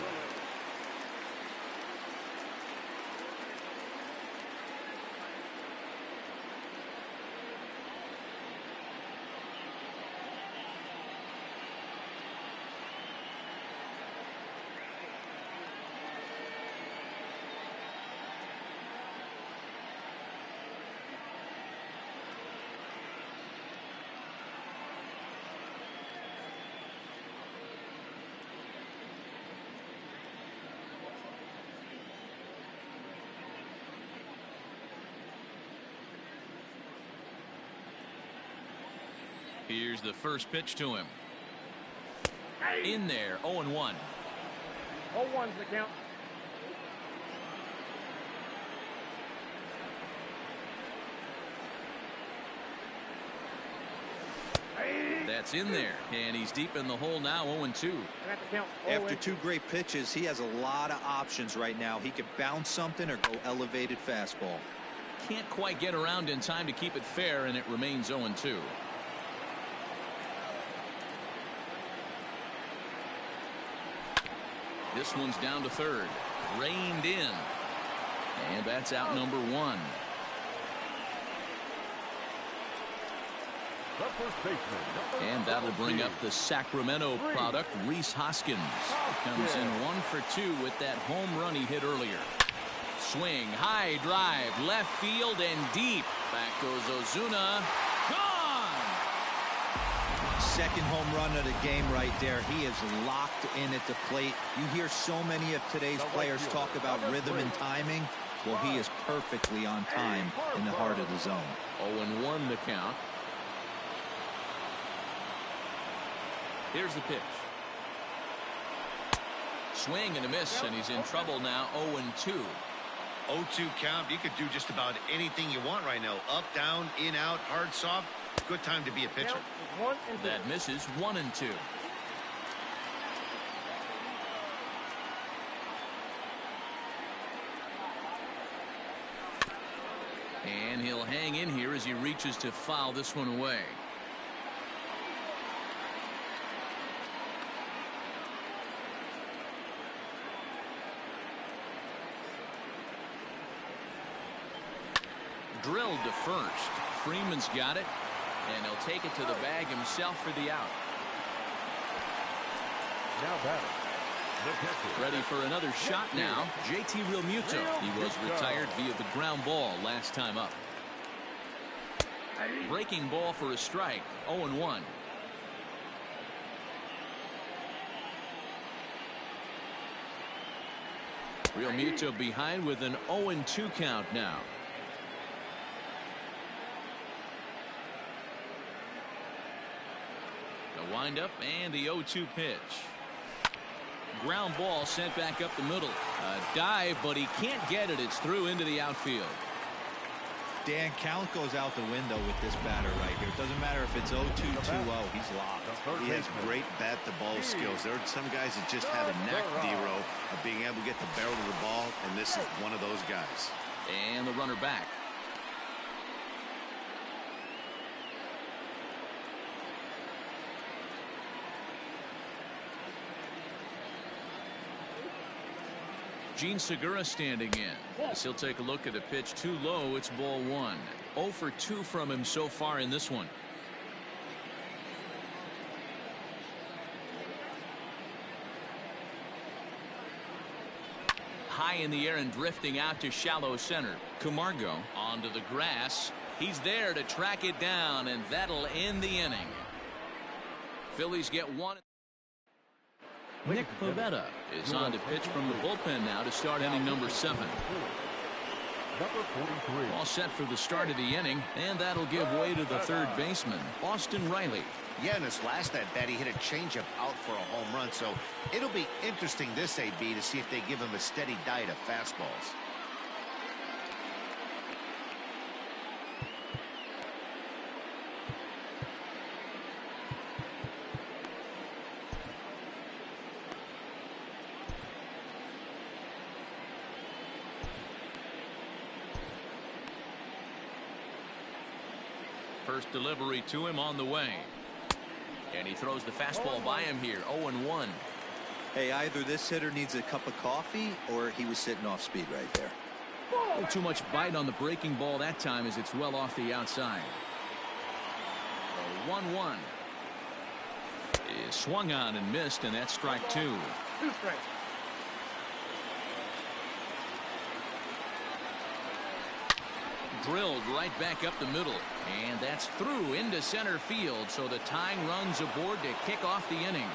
S2: Here's the first pitch to him. In there, 0-1.
S6: 0-1's the count.
S2: That's in there, and he's deep in the hole now, 0-2.
S5: After 2 great pitches, he has a lot of options right now. He could bounce something or go elevated fastball.
S2: Can't quite get around in time to keep it fair, and it remains 0-2. This one's down to third. Reined in. And that's out number 1.
S3: The first baseman,
S2: and that'll bring up the Sacramento product, Rhys Hoskins. Comes in 1 for 2 with that home run he hit earlier. Swing, high drive, left field and deep. Back goes Ozuna. Gone!
S5: Second home run of the game right there. He is locked in at the plate. You hear so many of today's players talk about rhythm and timing. Well, he is perfectly on time in the heart of the zone.
S2: 0-1 the count. Here's the pitch. Swing and a miss, and he's in trouble now. 0-2.
S4: 0-2 count. You could do just about anything you want right now. Up, down, in, out, hard, soft. Good time to be a pitcher.
S2: That misses. 1-2. And he'll hang in here as he reaches to foul this one away. Drilled to first. Freeman's got it, and he'll take it to the bag himself for the out.
S3: Now batting, the pitcher.
S2: Ready for another shot now. JT Realmuto. He was retired via the ground ball last time up. Breaking ball for a strike. 0-1. Realmuto behind with an 0-2 count now. The windup and the 0-2 pitch. Ground ball sent back up the middle. A dive, but he can't get it. It's through into the outfield.
S5: Dan, count goes out the window with this batter right here. It doesn't matter if it's 0-2, 2-0. He's locked.
S4: He has great bat-to-ball skills. There are some guys that just have a knack, D-Row, of being able to get the barrel of the ball, and this is one of those guys.
S2: And the runner back. Gene Segura standing in. As he'll take a look at a pitch too low. It's ball one. 0 for 2 from him so far in this one. High in the air and drifting out to shallow center. Camargo onto the grass. He's there to track it down, and that'll end the inning. Phillies get one. Nick Pivetta is on to pitch from the bullpen now to start inning number 7.
S3: Number 43.
S2: All set for the start of the inning, and that'll give way to the third baseman, Austin Riley.
S4: Yeah, in his last at bat, he hit a changeup out for a home run, so it'll be interesting this AB to see if they give him a steady diet of fastballs.
S2: First delivery to him on the way. And he throws the fastball by him here. 0-1.
S5: Hey, either this hitter needs a cup of coffee or he was sitting off speed right there.
S2: A little too much bite on the breaking ball that time as it's well off the outside. 1-1 is swung on and missed, and that's strike 2.
S6: 2 strikes.
S2: Drilled right back up the middle, and that's through into center field, so the tying run's aboard to kick off the inning.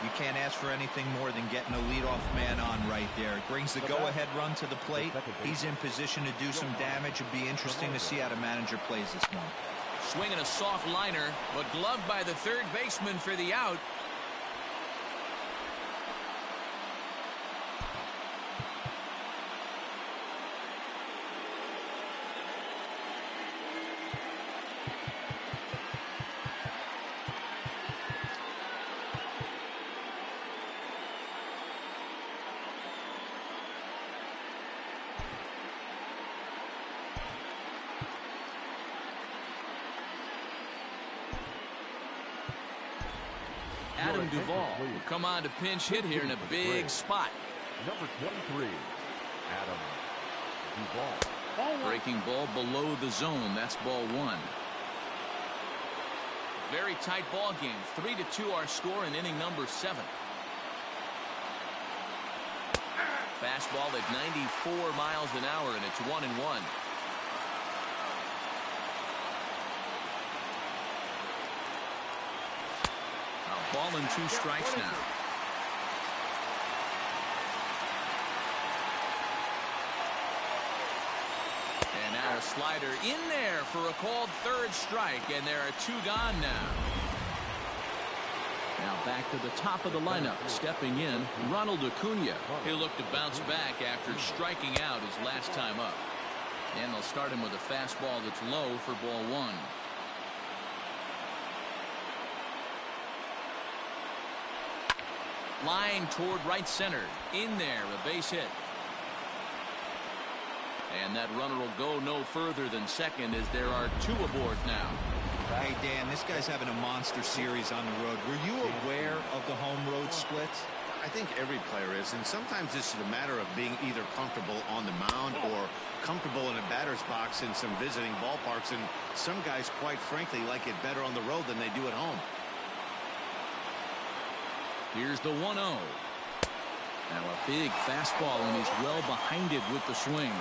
S5: You can't ask for anything more than getting a leadoff man on right there. It brings the go-ahead run to the plate. He's in position to do some damage. It'd be interesting to see how the manager plays this one.
S2: Swinging a soft liner, but gloved by the third baseman for the out. Adam Duvall will come on to pinch hit here in a big spot.
S3: Number 23, Adam Duvall.
S2: Breaking ball below the zone. That's ball 1. Very tight ball game. 3-2 our score in inning number 7. Fastball at 94 miles an hour, and it's 1-1. Ball and 2 strikes now. And now a slider in there for a called 3rd strike, and there are 2 gone now. Now back to the top of the lineup. Stepping in, Ronald Acuna. He'll look to bounce back after striking out his last time up. And they'll start him with a fastball that's low for ball 1. Line toward right center. In there, a base hit. And that runner will go no further than second as there are 2 aboard now.
S5: Hey, Dan, this guy's having a monster series on the road. Were you aware of the home-road splits?
S4: I think every player is, and sometimes this is a matter of being either comfortable on the mound or comfortable in a batter's box in some visiting ballparks, and some guys, quite frankly, like it better on the road than they do at home.
S2: Here's the 1-0. Now a big fastball, and he's well behind it with the swing.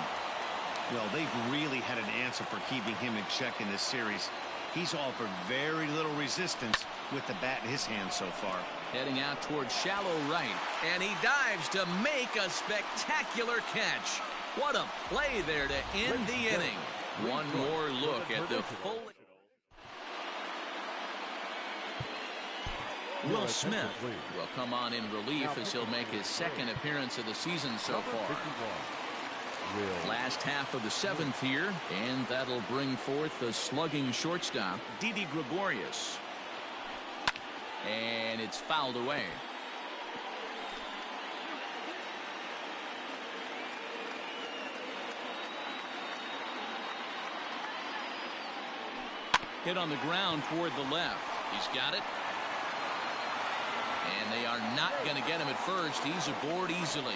S4: Well, they've really had an answer for keeping him in check in this series. He's offered very little resistance with the bat in his hand so far.
S2: Heading out towards shallow right, and he dives to make a spectacular catch. What a play there to end the inning. One more look at the full. Will Smith will come on in relief as he'll make his 2nd appearance of the season so far. Last half of the 7th here, and that'll bring forth the slugging shortstop, Didi Gregorius. And it's fouled away. Hit on the ground toward the left. He's got it. And they are not going to get him at first. He's aboard easily.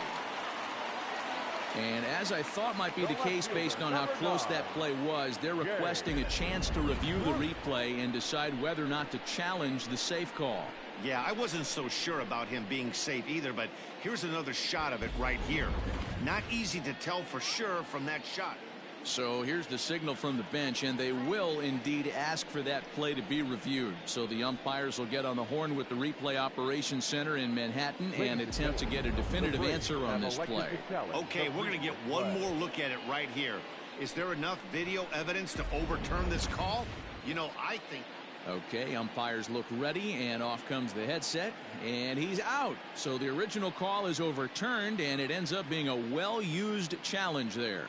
S2: And as I thought might be the case based on how close that play was, they're requesting a chance to review the replay and decide whether or not to challenge the safe call.
S4: Yeah, I wasn't so sure about him being safe either, but here's another shot of it right here. Not easy to tell for sure from that shot.
S2: So here's the signal from the bench, and they will indeed ask for that play to be reviewed. So the umpires will get on the horn with the replay operations center in Manhattan and attempt to get a definitive answer on this play.
S4: Okay, we're going to get one more look at it right here. Is there enough video evidence to overturn this call? You know, I think.
S2: Okay, umpires look ready, and off comes the headset, and he's out. So the original call is overturned, and it ends up being a well-used challenge there.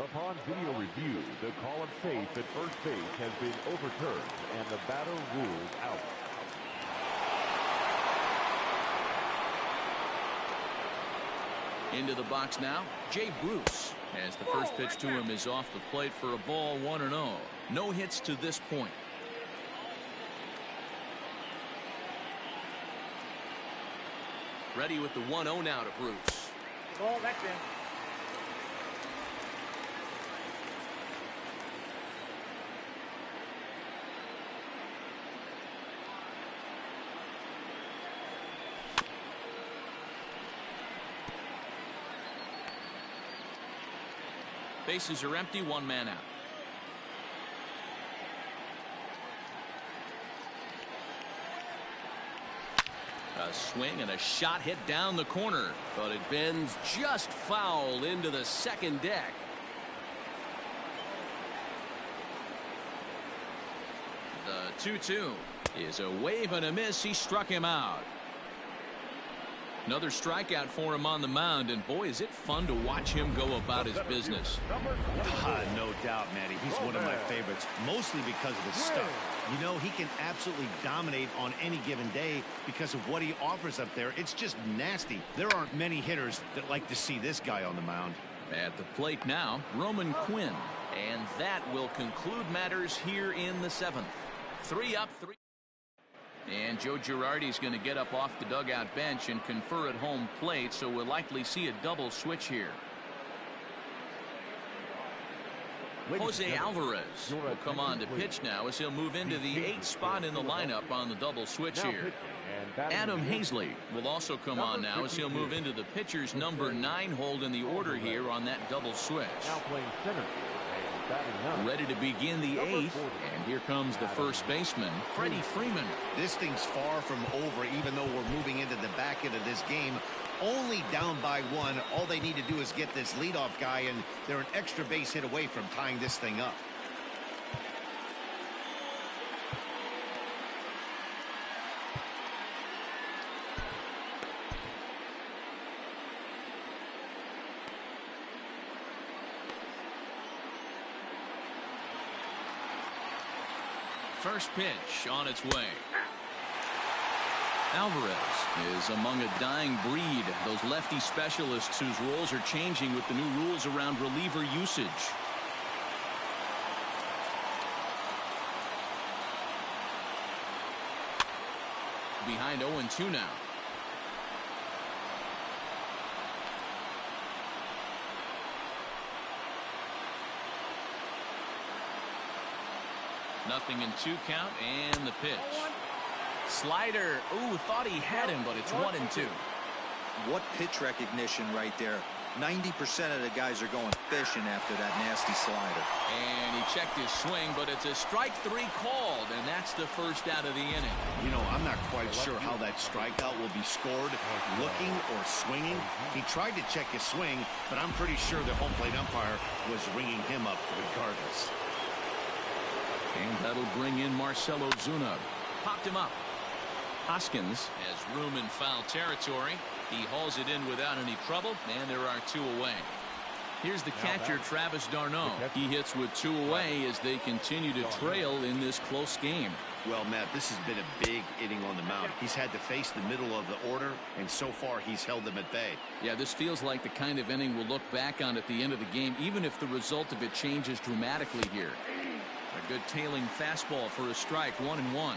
S3: Upon video review, the call of safe at first base has been overturned, and the batter ruled out.
S2: Into the box now, Jay Bruce, as the first pitch to him is off the plate for a ball, 1-0. No hits to this point. Ready with the 1-0 now to Bruce.
S6: Ball, that's in.
S2: Bases are empty, 1 man out. A swing and a shot hit down the corner, but it bends just foul into the second deck. The 2-2 is a wave and a miss. He struck him out. Another strikeout for him on the mound, and boy, is it fun to watch him go about his business.
S4: No doubt, Matty. He's one of my favorites, mostly because of his stuff. You know, he can absolutely dominate on any given day because of what he offers up there. It's just nasty. There aren't many hitters that like to see this guy on the mound.
S2: At the plate now, Roman Quinn, and that will conclude matters here in the 7th. 3 up, 3. And Joe Girardi's going to get up off the dugout bench and confer at home plate, so we'll likely see a double switch here. Jose Alvarez will come on to pitch now as he'll move into the 8th spot in the lineup on the double switch here. Adam Hazley will also come on now as he'll move into the pitcher's number 9 hold in the order here on that double switch.
S3: Now playing center,
S2: Ready to begin the eighth, and here comes the first baseman, Freddie Freeman.
S4: This thing's far from over, even though we're moving into the back end of this game. Only down by one. All they need to do is get this leadoff guy, and they're an extra base hit away from tying this thing up.
S2: First pitch on its way. Alvarez is among a dying breed, those lefty specialists whose roles are changing with the new rules around reliever usage. Behind 0-2 now. Nothing in 2 count, and the pitch. Slider. Ooh, thought he had him, but it's 1-2.
S5: What pitch recognition right there. 90% of the guys are going fishing after that nasty slider.
S2: And he checked his swing, but it's a strike 3 called, and that's the first out of the inning.
S4: You know, I'm not quite sure how that strikeout will be scored, looking or swinging. He tried to check his swing, but I'm pretty sure the home plate umpire was ringing him up regardless.
S2: And that'll bring in Marcell Ozuna. Popped him up. Hoskins has room in foul territory. He hauls it in without any trouble, and there are 2 away. Here's the catcher, Travis d'Arnaud. He hits with 2 away as they continue to trail in this close game.
S4: Well, Matt, this has been a big inning on the mound. He's had to face the middle of the order, and so far he's held them at bay.
S2: Yeah, this feels like the kind of inning we'll look back on at the end of the game, even if the result of it changes dramatically here. A good tailing fastball for a strike, 1-1.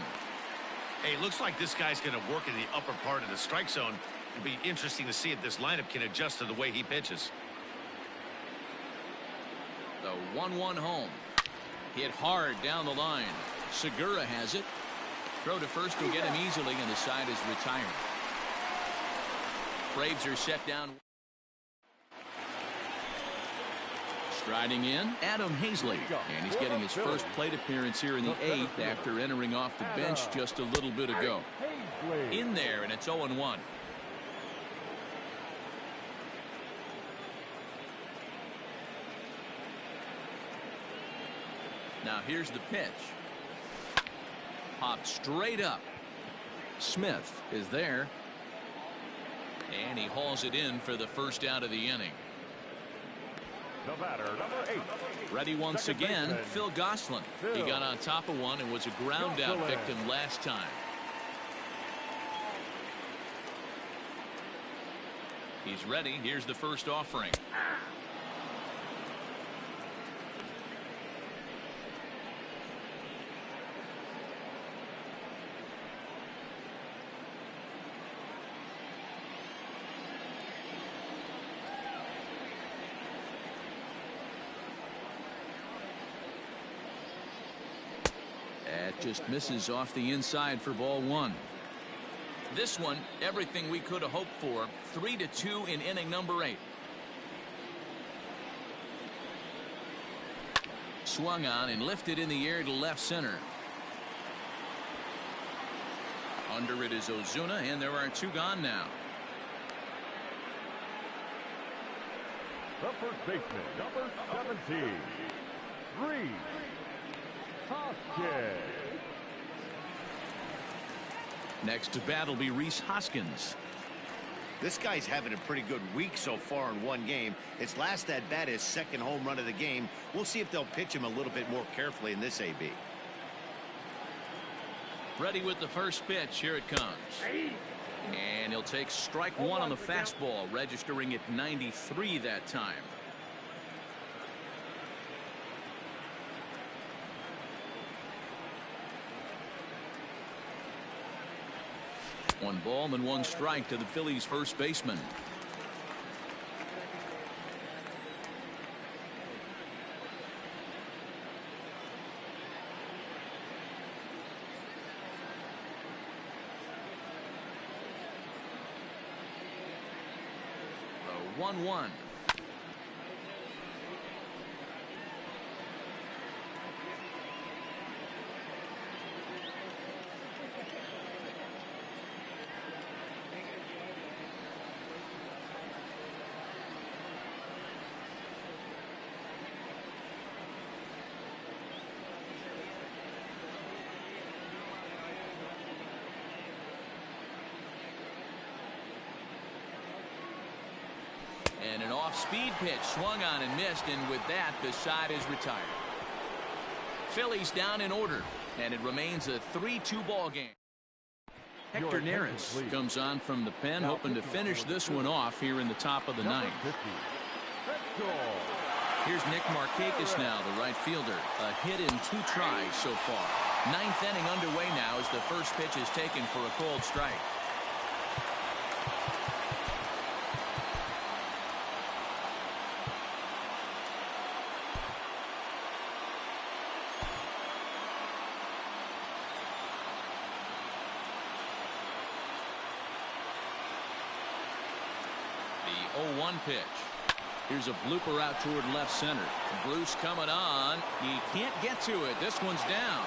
S4: Hey, looks like this guy's going to work in the upper part of the strike zone. It'll be interesting to see if this lineup can adjust to the way he pitches.
S2: The 1-1 home. Hit hard down the line. Segura has it. Throw to first will get him easily, and the side is retired. Braves are set down. Striding in, Adam Hazley, and he's getting his first plate appearance here in the 8th after entering off the bench just a little bit ago. In there, and it's 0-1. Now here's the pitch. Popped straight up. Smith is there, and he hauls it in for the first out of the inning.
S3: The batter, number 8.
S2: Ready once again, Phil Gosselin. He got on top of one and was a ground out victim last time. He's ready. Here's the first offering. Just misses off the inside for ball 1. This one, everything we could have hoped for. 3-2 in inning number 8. Swung on and lifted in the air to left center. Under it is Ozuna, and there are 2 gone now.
S3: The first baseman, number 17, Reese Hoskins.
S2: Next to bat will be Rhys Hoskins.
S4: This guy's having a pretty good week so far in one game. His last at bat, his second home run of the game. We'll see if they'll pitch him a little bit more carefully in this AB.
S2: Ready with the first pitch. Here it comes. And he'll take strike 1 on the fastball, registering at 93 that time. One ball and 1 strike to the Phillies' first baseman. The 1-1. And an off-speed pitch swung on and missed, and with that, the side is retired. Phillies down in order, and it remains a 3-2 ball game. Hector Neris comes on from the pen, hoping to finish this one off here in the top of the ninth. Here's Nick Markakis now, the right fielder. A hit in 2 tries so far. Ninth inning underway now as the first pitch is taken for a called strike. The 0-1 pitch. Here's a blooper out toward left center. Bruce coming on. He can't get to it. This one's down.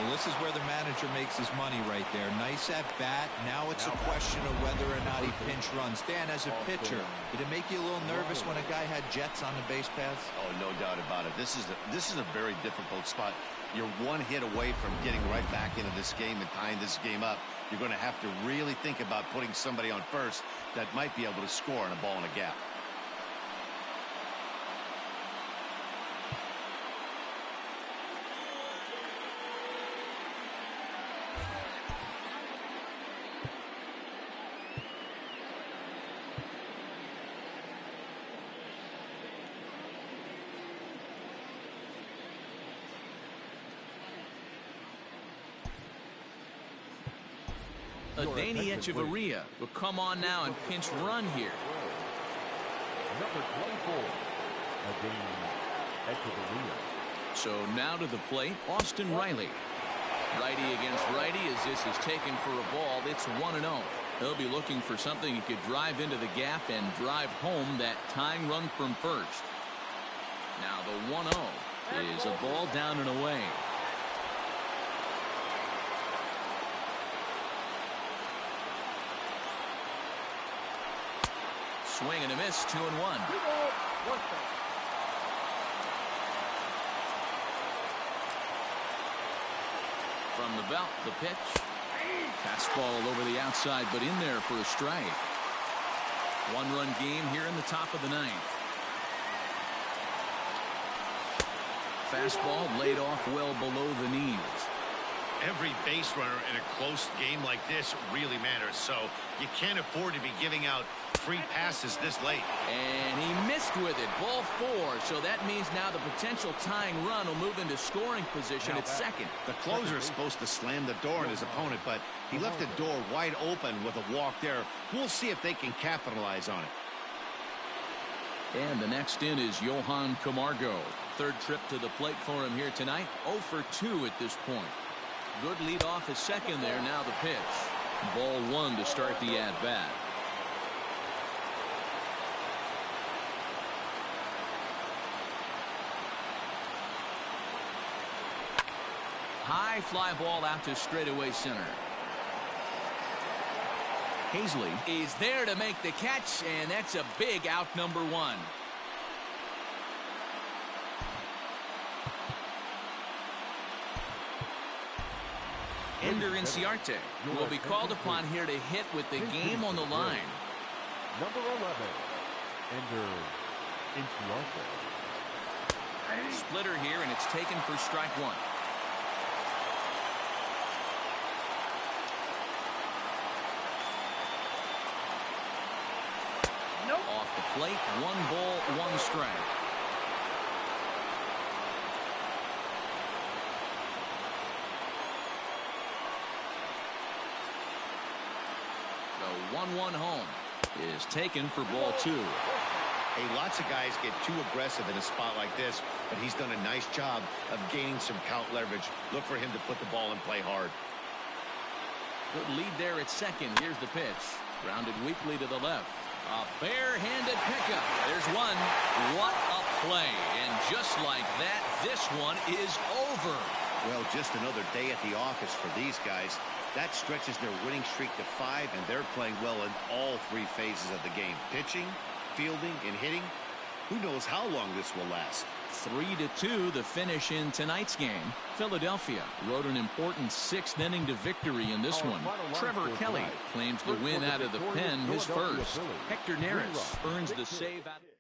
S5: Well, this is where the manager makes his money right there. Nice at bat. Now it's a question of whether or not he pinch runs. Dan, as a pitcher, did it make you a little nervous when a guy had jets on the base paths?
S4: Oh, no doubt about it. This is a very difficult spot. You're one hit away from getting right back into this game and tying this game up. You're going to have to really think about putting somebody on first that might be able to score on a ball in a gap.
S2: Danny Echeverria will come on now and pinch run here.
S3: Number 24, Echeverria.
S2: So now to the plate, Austin Riley. Righty against righty as this is taken for a ball. It's 1-0. He'll be looking for something he could drive into the gap and drive home that tying run from first. Now the 1-0 is a ball down and away. Swing and a miss, 2-1. From the belt, the pitch. Fastball over the outside, but in there for a strike. 1-run game here in the top of the ninth. Fastball laid off well below the knees.
S4: Every base runner in a close game like this really matters, so you can't afford to be giving out free passes this late.
S2: And he missed with it. Ball 4, so that means now the potential tying run will move into scoring position at second.
S4: The closer is supposed to slam the door on his opponent, but he left the door wide open with a walk there. We'll see if they can capitalize on it.
S2: And the next in is Johan Camargo. Third trip to the plate for him here tonight. 0 for 2 at this point. Good lead off his second there. Now the pitch. Ball 1 to start the at-bat. High fly ball out to straightaway center. Hazley is there to make the catch, and that's a big out, number 1. Ender Inciarte will be called upon here to hit with the game on the line.
S3: Number 11, Ender Inciarte.
S2: Splitter here, and it's taken for strike 1. Off the plate, 1 ball, 1 strike. The 1-1 home is taken for ball 2.
S4: Hey, lots of guys get too aggressive in a spot like this, but he's done a nice job of gaining some count leverage. Look for him to put the ball in play hard.
S2: Good lead there at second. Here's the pitch. Grounded weakly to the left. A bare-handed pickup. There's one. What a play. And just like that, this one is over.
S4: Well, just another day at the office for these guys. That stretches their winning streak to 5, and they're playing well in all 3 phases of the game. Pitching, fielding, and hitting. Who knows how long this will last.
S2: 3-2 the finish in tonight's game. Philadelphia rode an important 6th inning to victory in this one. Trevor Kelly claims the win out of the pen, his first. Hector Neris earns the save out.